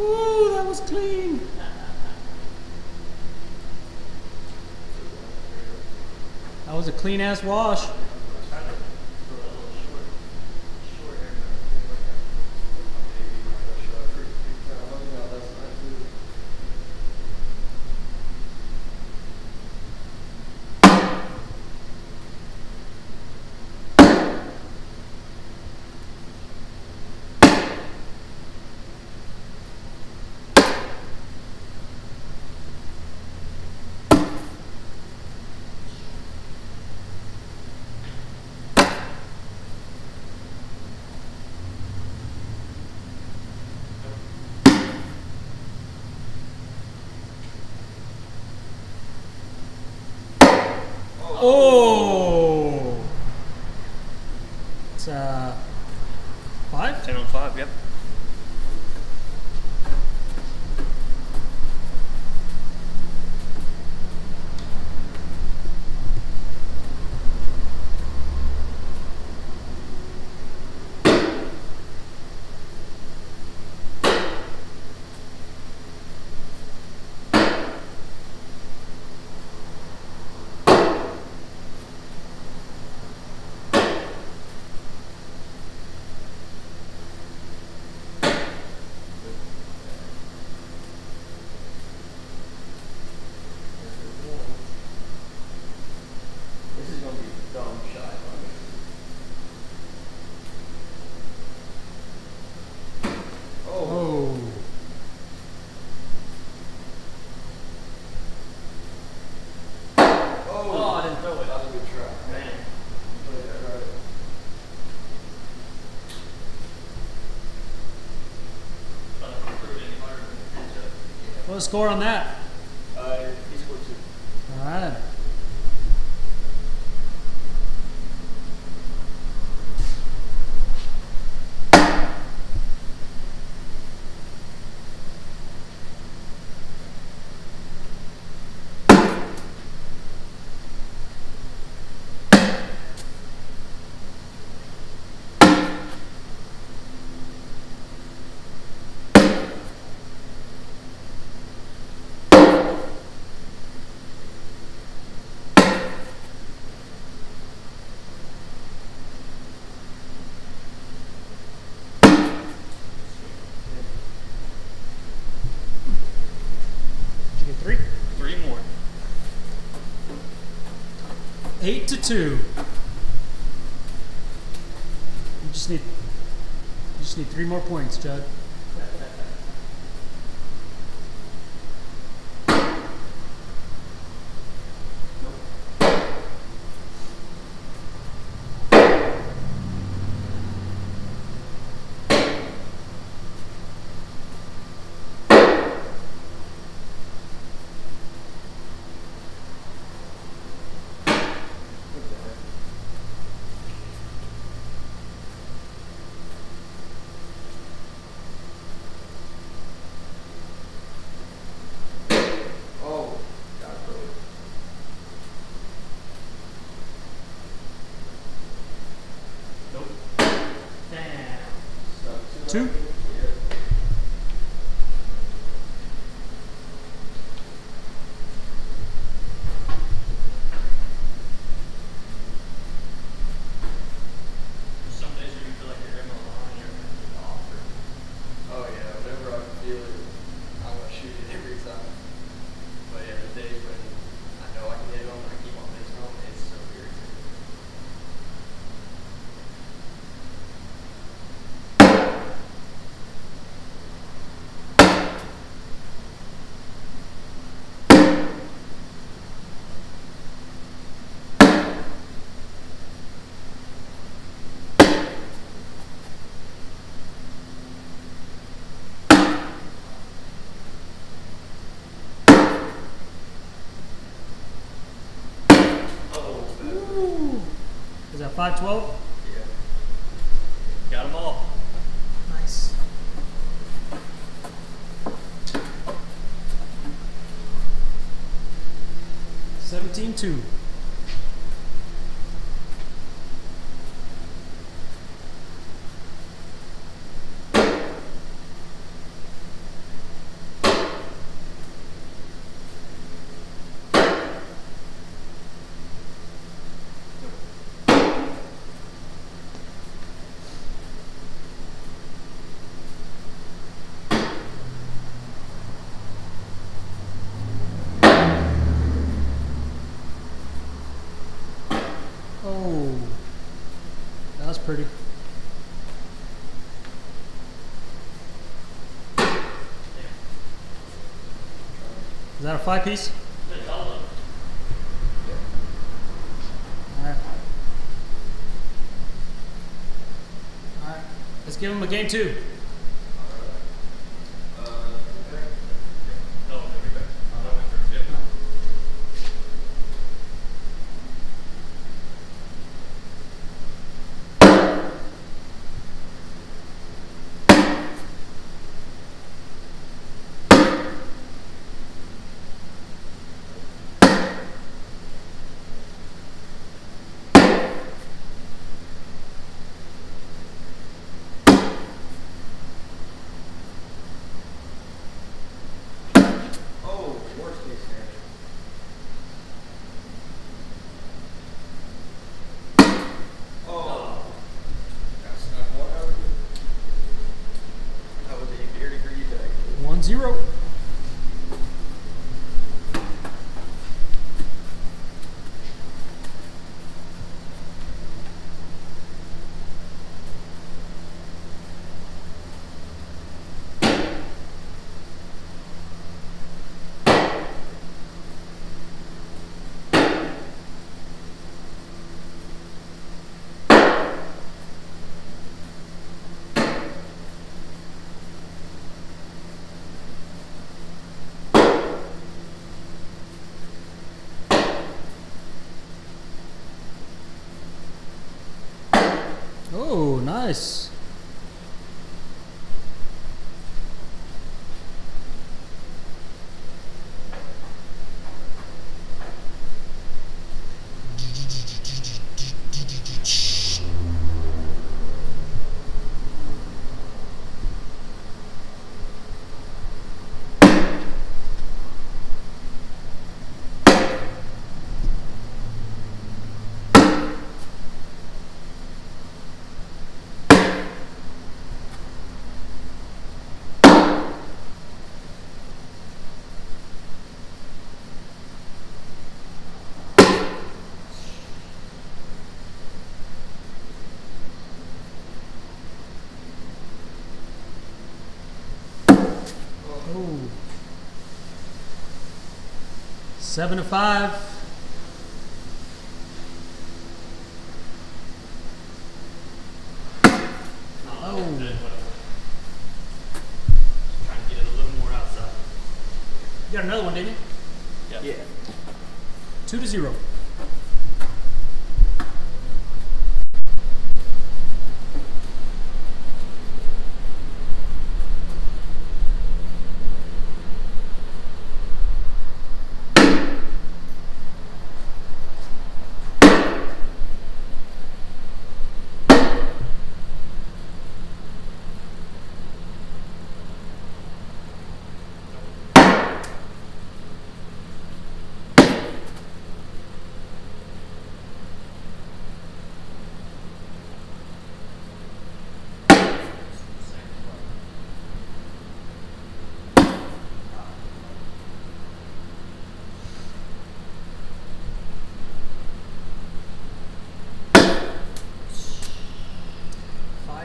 Ooh, that was clean. That was a clean ass wash. Oh! It's 5? 10 on 5, yep. This is going to be a dumb shot on me. Oh. Oh, I didn't throw it. That was a good try. Man. Put it there, right. Thought I could throw it any harder than it did. What's the score on that? He scored 2. Alright. Did you get 3? 3 more. 8-2. You just need 3 more points, Judd. Oh, got throw it. Nope. Damn. 2? Some days where you feel like you're hitting on the line, you're going to get off. Oh yeah, whenever I feel it, I want to shoot it every time. But yeah, the days when I know I can hit them, I keep on missing them, it's so irritating. Ooh. Is that 5-12? Yeah. Got them all. Nice. $17-2. Oh, that was pretty. Is that a 5-piece? Alright. Alright. Let's give him a game 2. That was a very greedy bag. 1-0. Oh, nice. Oh. 7-5. Oh. Trying to get it a little more outside. You got another one, didn't you? Yeah. 2-0.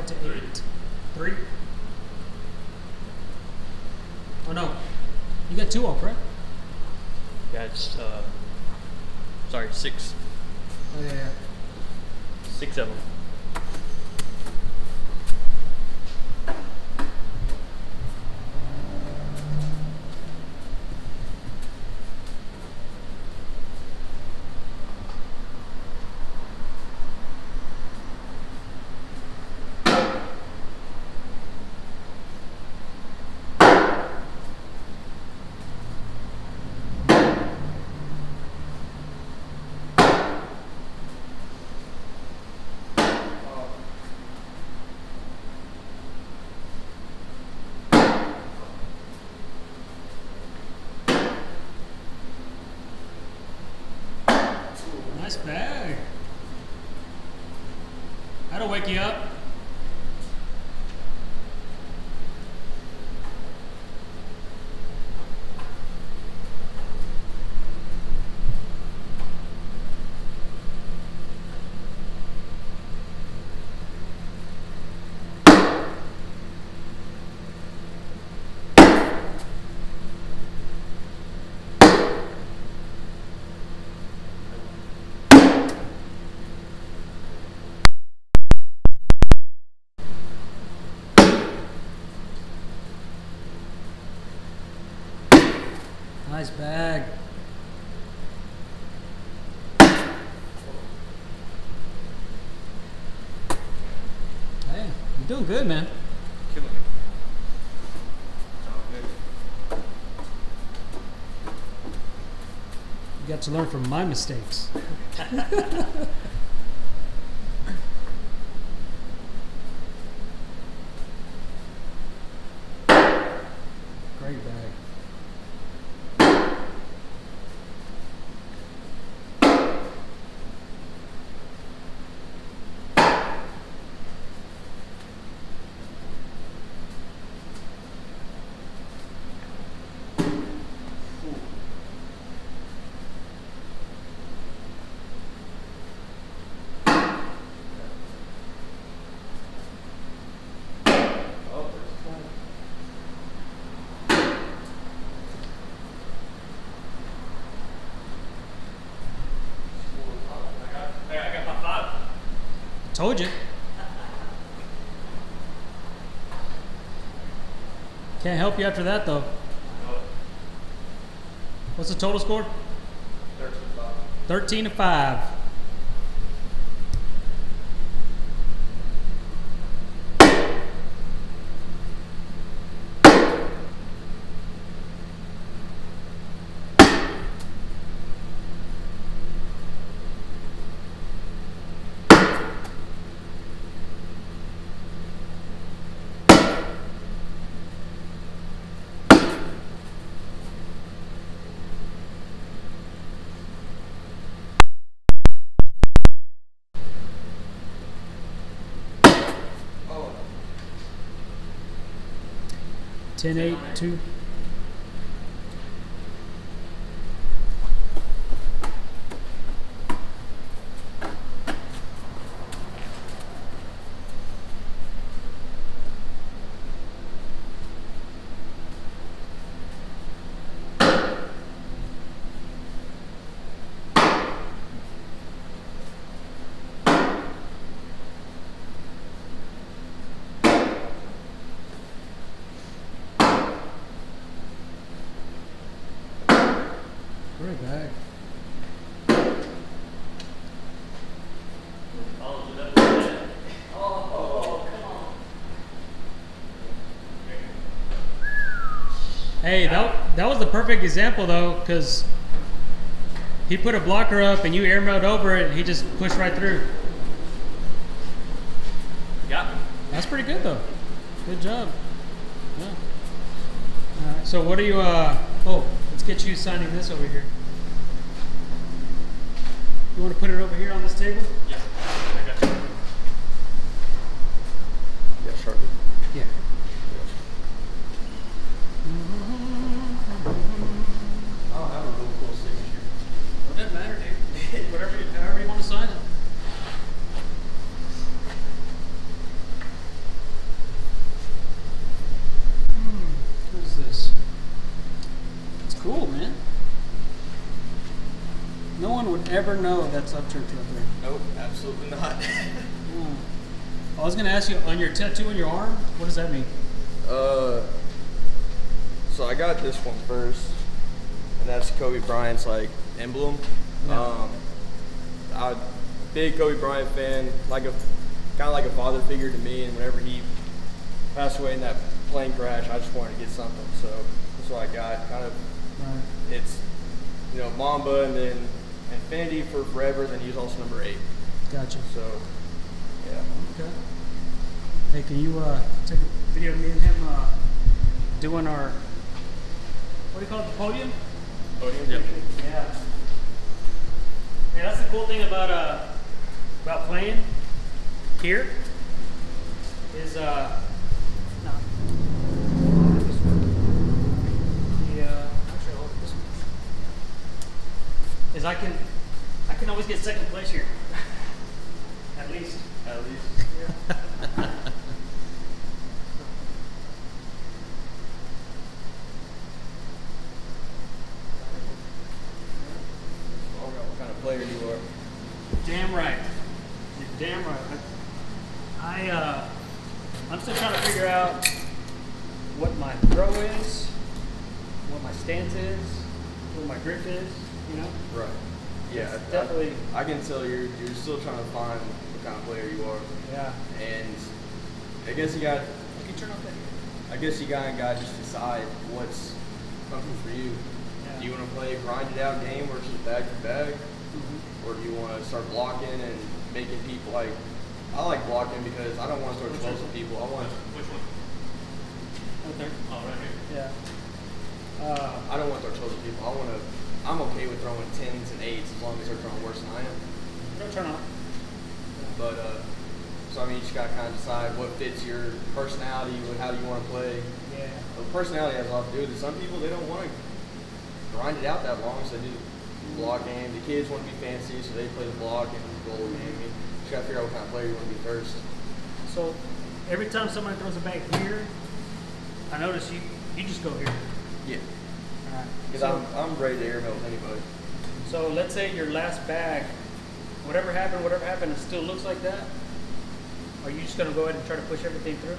To 8. 3? Oh no. You got 2 off, right? Yeah, it's, sorry, 6. Oh yeah. 6 of them. Nice bag. That'll wake you up. Nice bag. Hey, you're doing good, man. Killing me. It's all good. You got to learn from my mistakes. Great bag. Told you. Can't help you after that, though. What's the total score? 13 to 5. Ten, 8, 2. Great bag. Hey, that was the perfect example though, because he put a blocker up and you airmailed over it and he just pushed right through. Got me. That's pretty good though. Good job. Yeah. All right. So what are you? Oh, let's get you signing this over here. You want to put it over here on this table? Yeah. I got you. Yeah, Sharpie. Yeah. I don't have a real cool signature. Well, it doesn't matter, dude. However you want to sign it. What is this? It's cool, man. No one would ever know that's UpChurch right there. Nope, absolutely not. I was going to ask you, on your tattoo on your arm, what does that mean? So I got this one first, and that's Kobe Bryant's like emblem. Yeah. I'm a big Kobe Bryant fan, kind of like a father figure to me. And whenever he passed away in that plane crash, I just wanted to get something. So that's what I got. Kind of, Right. it's Mamba and then Infinity for forever. Then he's also number 8. Gotcha. So yeah. Okay. Hey, can you take a video of me and him doing our, what do you call it, the podium? Podium. Yep. Yeah. Yeah, that's the cool thing about playing here is no. Actually, I'll hold this one. Is I can always get second place here. At least. At least. Yeah. What kind of player you are? Damn right. You're damn right. I'm still trying to figure out what my throw is, what my stance is. where my grip is, you know. Right. Yeah, It's definitely. I can tell you're still trying to find what kind of player you are. Yeah. And I guess you got. You can turn off that. I guess you got to just decide what's comfortable for you. Yeah. Do you want to play a grinded out game where it's just bag to bag, or do you want to start blocking and making people like? I like blocking because I don't want to throw 12 at people. I want. Which one? Right there. Oh, right here. Yeah. I don't want to throw 12 at people. I'm okay with throwing 10s and 8s as long as they're throwing worse than I am. Don't turn off. But so I mean, you just gotta kind of decide what fits your personality, how do you want to play. Yeah. Well, personality has a lot to do with it. Some people they don't want to grind it out that long, so they do the block game. The kids want to be fancy, so they play the block and the goal game. You just gotta figure out what kind of player you want to be first. So every time somebody throws a bag here, I notice you just go here. Yeah. All right. Because I'm ready to airmail with anybody. So let's say your last bag, whatever happened, it still looks like that. Are you just gonna go ahead and try to push everything through?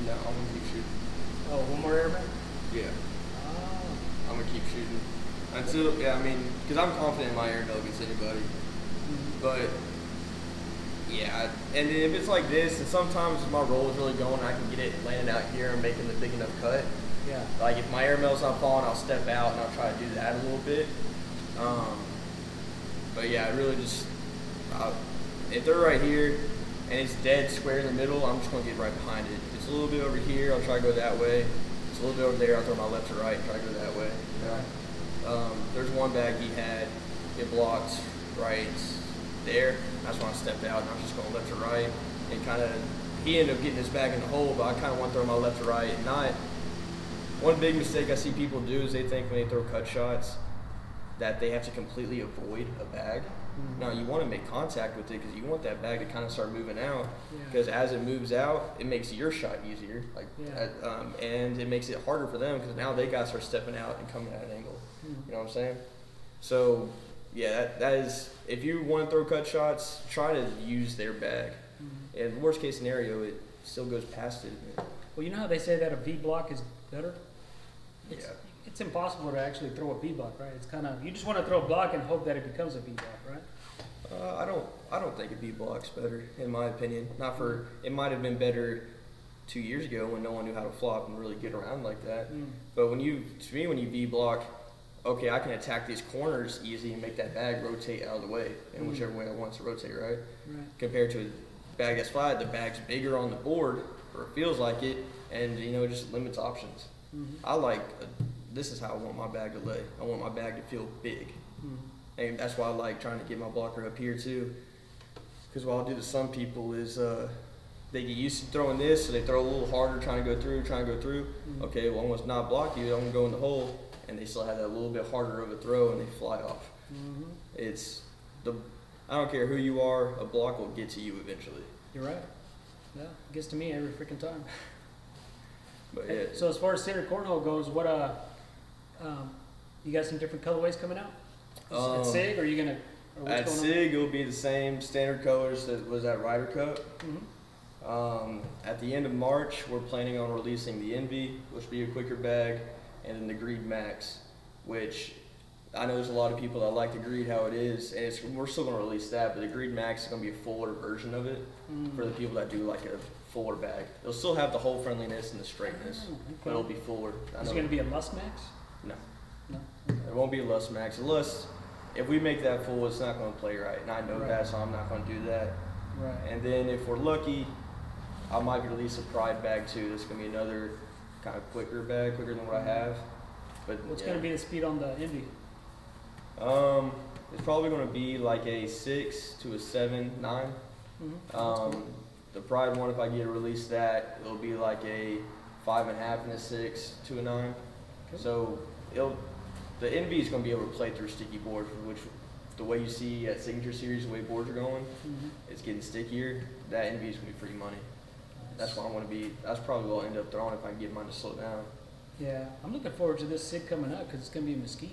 No, I'm gonna keep shooting. Oh, one more airman? Yeah. Oh. I'm gonna keep shooting until I mean, because I'm confident in my airmail against anybody. But yeah, and if it's like this, and sometimes if my roll is really going, I can get it landing out here and making the big enough cut. Yeah. Like if my airmail's not falling, I'll step out and I'll try to do that a little bit. But yeah, I really just if they're right here and it's dead square in the middle, I'm just gonna get right behind it. If it's a little bit over here, I'll try to go that way. If it's a little bit over there, I'll throw my left to right and try to go that way. There's one bag he had, it blocked right there. That's when I stepped out and I was just going left to right and kind of. He ended up getting his bag in the hole, but I kind of want to throw my left to right and not. One big mistake I see people do is they think when they throw cut shots that they have to completely avoid a bag. No, you want to make contact with it because you want that bag to kind of start moving out. Because as it moves out, it makes your shot easier. And it makes it harder for them because now they got to start stepping out and coming at an angle. You know what I'm saying? So, yeah, that is, if you want to throw cut shots, try to use their bag. And worst case scenario, it still goes past it. Well, you know how they say that a V block is better? It's It's impossible to actually throw a V block, right? It's kind of, you just want to throw a block and hope that it becomes a V block, right? I don't think a B block's better, in my opinion. Not for, it might have been better 2 years ago when no one knew how to flop and really get around like that. But when you V block, okay, I can attack these corners easy and make that bag rotate out of the way in whichever way I want it to rotate, right? Compared to a bag that's flat, the bag's bigger on the board, or it feels like it, and it just limits options. I like, this is how I want my bag to lay. I want my bag to feel big. And that's why I like trying to get my blocker up here too. Because what I'll do to some people is they get used to throwing this, so they throw a little harder, trying to go through. Okay, well, I'm going to not block you, I'm going to go in the hole, and they still have that little bit harder of a throw, and they fly off. I don't care who you are, a block will get to you eventually. You're right. Yeah, it gets to me every freaking time. But yeah. So as far as standard cornhole goes, what you got some different colorways coming out? At SIG, or are you gonna? Or At SIG, it'll be the same standard colors that was at Ryder Cup. At the end of March, we're planning on releasing the Envy, which will be a quicker bag, and then the Greed Max, which I know there's a lot of people that like the Greed how it is, and we're still going to release that, but the Greed Max is going to be a fuller version of it for the people that do like a fuller bag. It'll still have the hole friendliness and the straightness, but it'll be fuller. Is it going to be a Lust Max? No. No. It won't be a Lust Max. A Lust, if we make that full, it's not going to play right, and I know that, so I'm not going to do that. Right. And then if we're lucky, I might release a Pride bag too. That's going to be another kind of quicker bag, quicker than what I have. But what's going to be the speed on the Envy? It's probably going to be like a 6 to a 7, 9. Cool. The Pride one, if I get to release that, it'll be like a 5.5 and a 6 to a 9. Cool. So the Envy is going to be able to play through sticky boards, which the way you see at Signature Series, the way boards are going, it's getting stickier. That Envy is going to be free money. That's what I want to be. That's probably what I'll end up throwing if I can get mine to slow down. Yeah, I'm looking forward to this SIG coming up because it's going to be a Mesquite.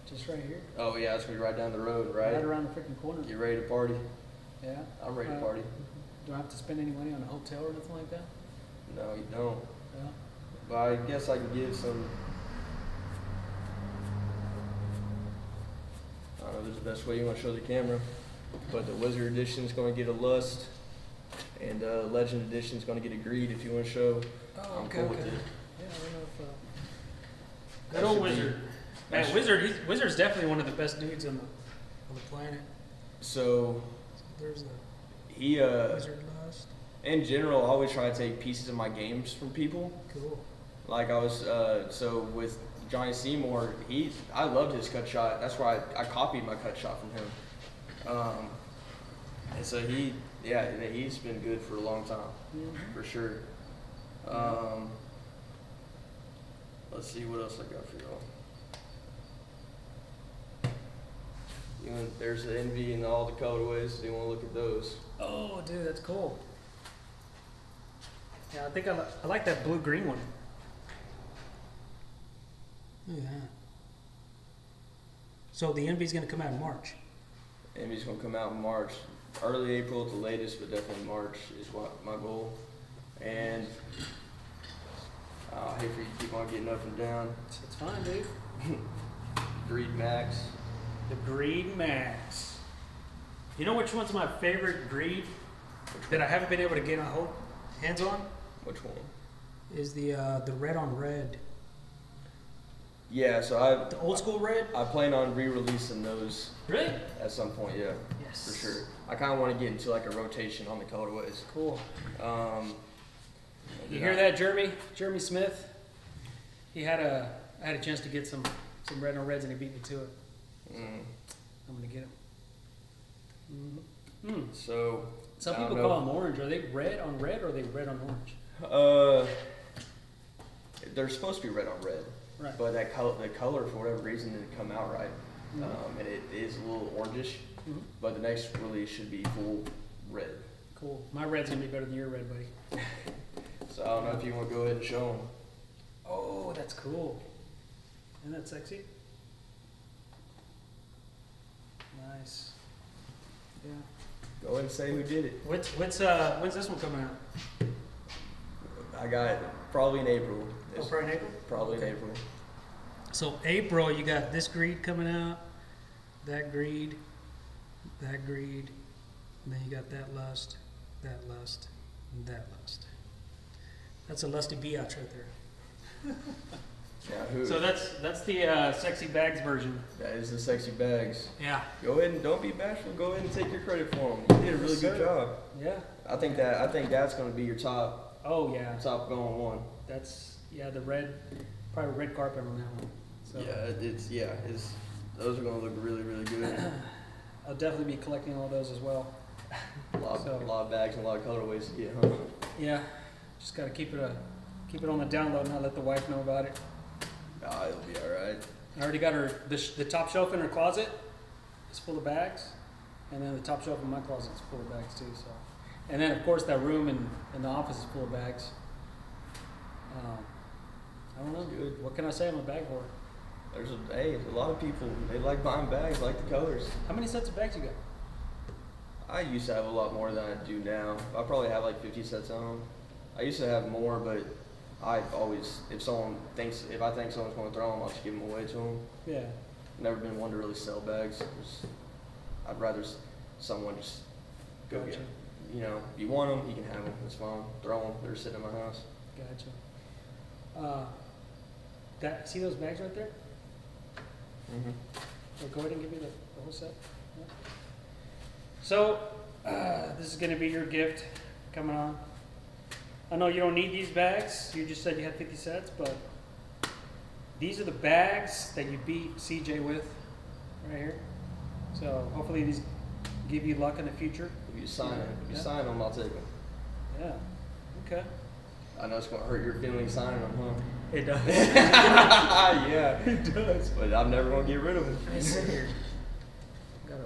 Just right here. Oh yeah, it's going to be right down the road, right? Right around the freaking corner. You ready to party? Yeah. I'm ready to party. Do I have to spend any money on a hotel or anything like that? No, you don't. Yeah. But I guess I can give some. there's the best way you want to show the camera. But the Wizard Edition is going to get a Lust, and Legend Edition is going to get a Greed if you want to show. Oh, I'm okay, cool okay. with it. Yeah, I don't know if. That Good old should be- Wizard. that Man, should- Wizard's definitely one of the best dudes on the planet. So There's the he, Wizard Lust. in general, I always try to take pieces of my games from people. Cool. Like I was, so with Johnny Seymour, I loved his cut shot. That's why I copied my cut shot from him. And so he's been good for a long time, for sure. Let's see what else I got for y'all. There's the Envy and all the colorways. Do you want to look at those? Oh, dude, that's cool. Yeah, I think I like that blue-green one. Look at that. So the Envy's going to come out in March. Envy's gonna come out in March, early April at the latest, but definitely March is what my goal. And I hate for you to keep on getting up and down. It's fine, dude. Greed Max. The Greed Max. You know which one's my favorite Greed that I haven't been able to get hands on? Which one? Is the red on red. Yeah, so The old school red? I plan on re-releasing those Really? at some point. Yeah, Yes. for sure. I kind of want to get into like a rotation on the colorways. Cool. You Yeah. hear that, Jeremy? Jeremy Smith? I had a chance to get some red on reds and he beat me to it. I'm gonna get them. So Some I don't people know. call them orange. Are they red on red or are they red on orange? They're supposed to be red on red. Right. But the color, for whatever reason, didn't come out right. And it is a little orangish. But the next release should be full red. Cool. My red's gonna be better than your red, buddy. So I don't know if you want to go ahead and show them. Oh, that's cool. Isn't that sexy? Nice. Yeah. Go ahead and say who did it. When's this one coming out? I got it probably in April. Oh, probably in April? Probably in April. So April, you got this Greed coming out, that Greed, and then you got that Lust, and that Lust. That's a lusty biatch right there. Yeah, who? So that's the sexy bags version. That is the sexy bags. Yeah. Go ahead and don't be bashful. Go ahead and take your credit for them. You did a really good job. Yeah. I think that's going to be your top Oh going one. That's the red, probably red carpet on that one. So Yeah, those are going to look really, really good. I'll definitely be collecting all those as well. A lot of bags and a lot of colorways to get, huh? Yeah. Just gotta keep it on the download and not let the wife know about it. Nah, it'll be all right. I already got her the top shelf in her closet is full of bags, and then the top shelf in my closet is full of bags too. So, and then of course that room in the office is full of bags. I don't know. Good. What can I say? I'm a bag whore. There's a lot of people, they like buying bags, like the colors. How many sets of bags you got? I used to have a lot more than I do now. I probably have like 50 sets on them. I used to have more, but I've always, if I think someone's going to throw them, I'll just give them away to them. Yeah. Never been one to really sell bags. I'd rather someone just go Gotcha. get them. You know, if you want them, you can have them. It's fine. Throw them. They're sitting in my house. Gotcha. See those bags right there? Oh, go ahead and give me the whole set. Yeah. So, this is going to be your gift coming on. I know you don't need these bags. You just said you had 50 sets, but these are the bags that you beat CJ with right here. So hopefully these give you luck in the future. If you sign them, I'll take them. Yeah. Okay. I know it's going to hurt your feelings signing them, huh? It does. Yeah. It does. But I'm never going to get rid of them. Let's see here. Got a.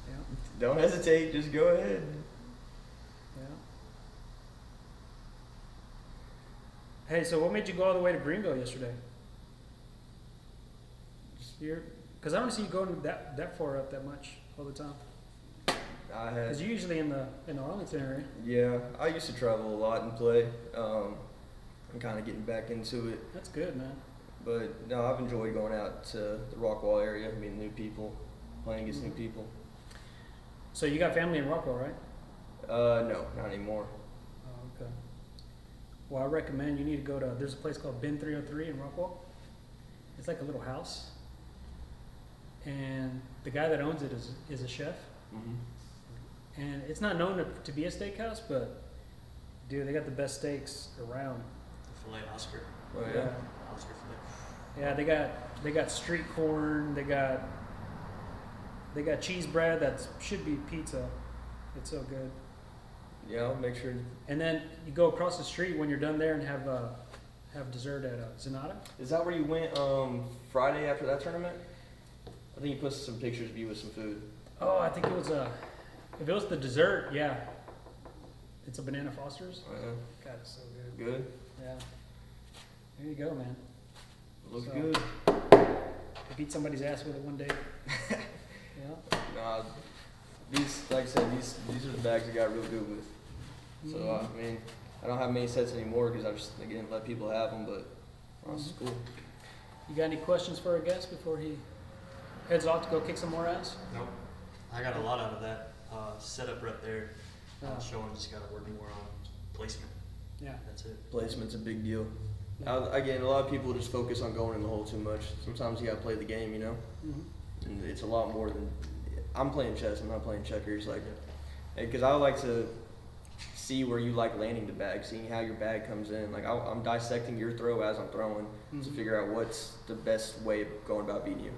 Yeah. Don't hesitate. Just go ahead. Yeah. Hey, so what made you go all the way to Greenville yesterday? Because I don't see you going that far up that much all the time. Because you're usually in the Arlington area. Yeah, I used to travel a lot and play. and kind of getting back into it. That's good, man. But no, I've enjoyed going out to the Rockwall area, meeting new people, playing against new people. So you got family in Rockwall, right? No, not anymore. Oh, okay. Well, I recommend you need to go to, there's a place called Bin 303 in Rockwall. It's like a little house. And the guy that owns it is a chef. Mm-hmm. And it's not known to be a steakhouse, but dude, they got the best steaks around. The filet Oscar. Oh yeah. Oscar filet. Yeah, they got street corn, they got cheese bread that should be pizza. It's so good. Yeah, I'll make sure. And then you go across the street when you're done there and have dessert at Zanata. Is that where you went Friday after that tournament? I think you posted some pictures of you with some food. Oh, I think it was if it was the dessert, yeah. It's a Banana Foster's. God, it's so good. Good? Yeah. There you go, man. Looks So, good. I beat somebody's ass with it one day. Yeah. Nah, these, like I said, these are the bags I got real good with. So, I mean, I don't have many sets anymore because I just, again, let people have them, but that's cool. You got any questions for our guest before he heads off to go kick some more ass? Nope. I got a lot out of that setup right there. Yeah. Showing just got to work more on placement. Yeah. That's it. Placement's a big deal. Yeah. Again, a lot of people just focus on going in the hole too much. Sometimes you gotta play the game, you know? Mm-hmm. And it's a lot more than, I'm playing chess, I'm not playing checkers, like, because I like to see where you like landing the bag, seeing how your bag comes in. Like, I'm dissecting your throw as I'm throwing to figure out what's the best way of going about beating you.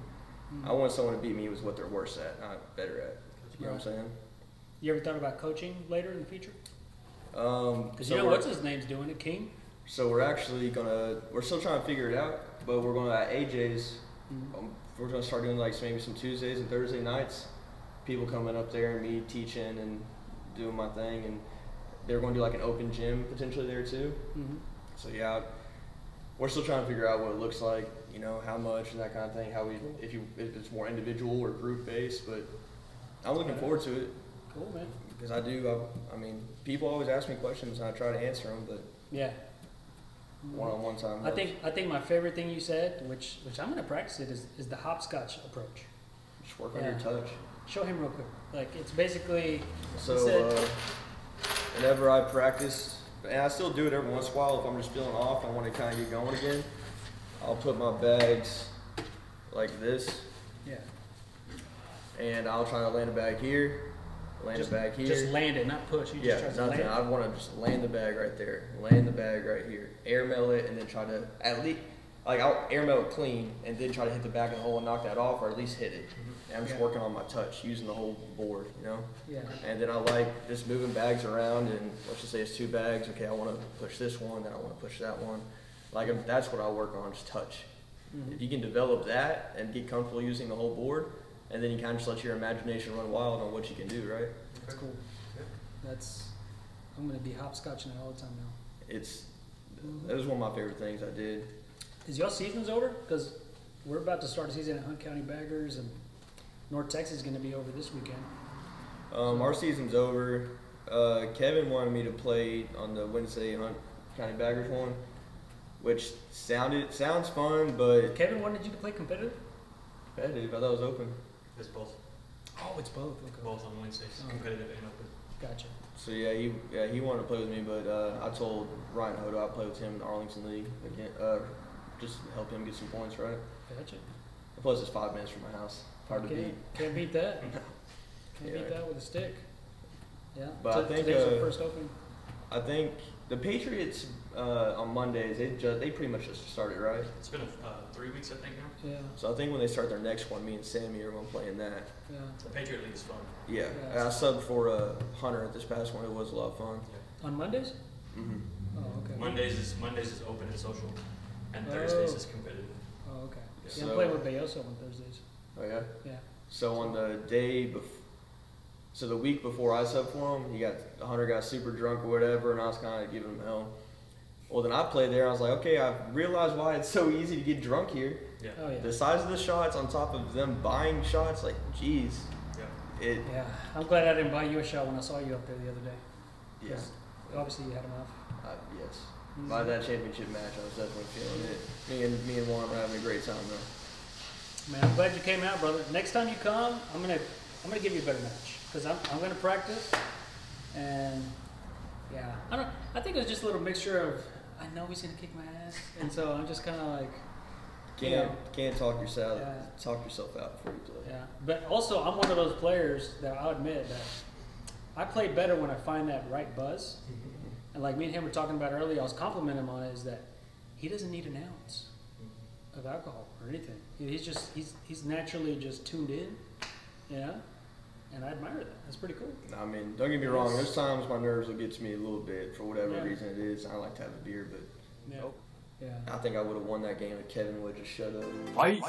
I want someone to beat me with what they're worse at, not better at. You know what I'm saying? You ever thought about coaching later in the future? Because So you know what's his name's doing it, King. So we're still trying to figure it out, but we're going to at AJ's. We're going to start doing like maybe some Tuesdays and Thursday nights. People coming up there and me teaching and doing my thing, and they're going to do like an open gym potentially there too. So yeah, we're still trying to figure out what it looks like, you know, how much and that kind of thing. If it's more individual or group based, but I'm looking forward to it. Cool, man. Because I mean, people always ask me questions and I try to answer them, but Yeah. one-on-one time. I think my favorite thing you said, which I'm gonna practice it, is the hopscotch approach. Just work on your touch. Show him real quick. Like it's basically. So whenever I practice, and I still do it every once in a while if I'm just feeling off, I want to kind of get going again. I'll put my bags like this, Yeah. and I'll try to land a bag here, land a bag here. Just land it, not push. You just try to nothing. land. I want to just land the bag right there, land the bag right here, airmail it, and then try to at least, like I'll airmail it clean, and then try to hit the back of the hole and knock that off, or at least hit it. And I'm just working on my touch, using the whole board, you know. Yeah. And then I like just moving bags around, and let's just say it's 2 bags. Okay, I want to push this one, then I want to push that one. Like that's what I work on, just touch. If you can develop that and get comfortable using the whole board, and then you kind of just let your imagination run wild on what you can do, right? That's cool. I'm gonna be hopscotching it all the time now. That was one of my favorite things I did. Is y'all season's over? Because we're about to start a season at Hunt County Baggers, and North Texas is gonna be over this weekend. Our season's over. Kevin wanted me to play on the Wednesday Hunt County Baggers one, which sounds fun, but Kevin wanted you to play competitive? competitive. I thought it was open. It's both. Oh, it's both. Okay. Both on Wednesdays, Oh. competitive and open. Gotcha. So he wanted to play with me, but I told Ryan Hodo I'd play with him in the Arlington League again, just to help him get some points, right? Gotcha. Plus it's 5 minutes from my house. Hard to beat. Can't beat that. No. Can't Yeah. beat that with a stick. Yeah. But I think, today's our first opening. I think the Patriots on Mondays they pretty much just started, right? It's been 3 weeks, I think, now. Yeah. So I think when they start their next one, me and Sammy are going to play in that. Yeah. The Patriot League is fun. Yeah, Yeah. I subbed for Hunter at this past one. It was a lot of fun. On Mondays? Mm-hmm. Oh, okay. Mondays is open and social, and Thursdays is competitive. Oh, okay. Yeah. Yeah, I'm So- playing with Bayoso on Thursdays. Oh yeah. Yeah. So on the day so the week before I subbed for him, Hunter got super drunk or whatever, and I was kind of giving him hell. Well, then I played there. I was like, okay, I realized why it's so easy to get drunk here. Yeah. Oh, yeah. The size of the shots on top of them buying shots, like, geez. Yeah. Yeah. I'm glad I didn't buy you a shot when I saw you up there the other day. Yeah. Obviously, you had him off. Yes. By that championship match, I was definitely feeling it. Me and Juan were having a great time though. Man, I'm glad you came out, brother. Next time you come, I'm gonna give you a better match because I'm gonna practice, and yeah, I think it was just a little mixture of I know he's gonna kick my ass, and so I'm just kind of like can't talk yourself out before you play. Yeah, but also I'm one of those players that I'll admit that I play better when I find that right buzz. And like me and him were talking about earlier, I was complimenting him on it, is that he doesn't need an ounce of alcohol or anything. He's naturally just tuned in, and I admire that. That's pretty cool. I mean, don't get me wrong. There's times my nerves will get to me a little bit for whatever reason it is. I like to have a beer, but yeah. I think I would have won that game if Kevin would just shut up. Fight.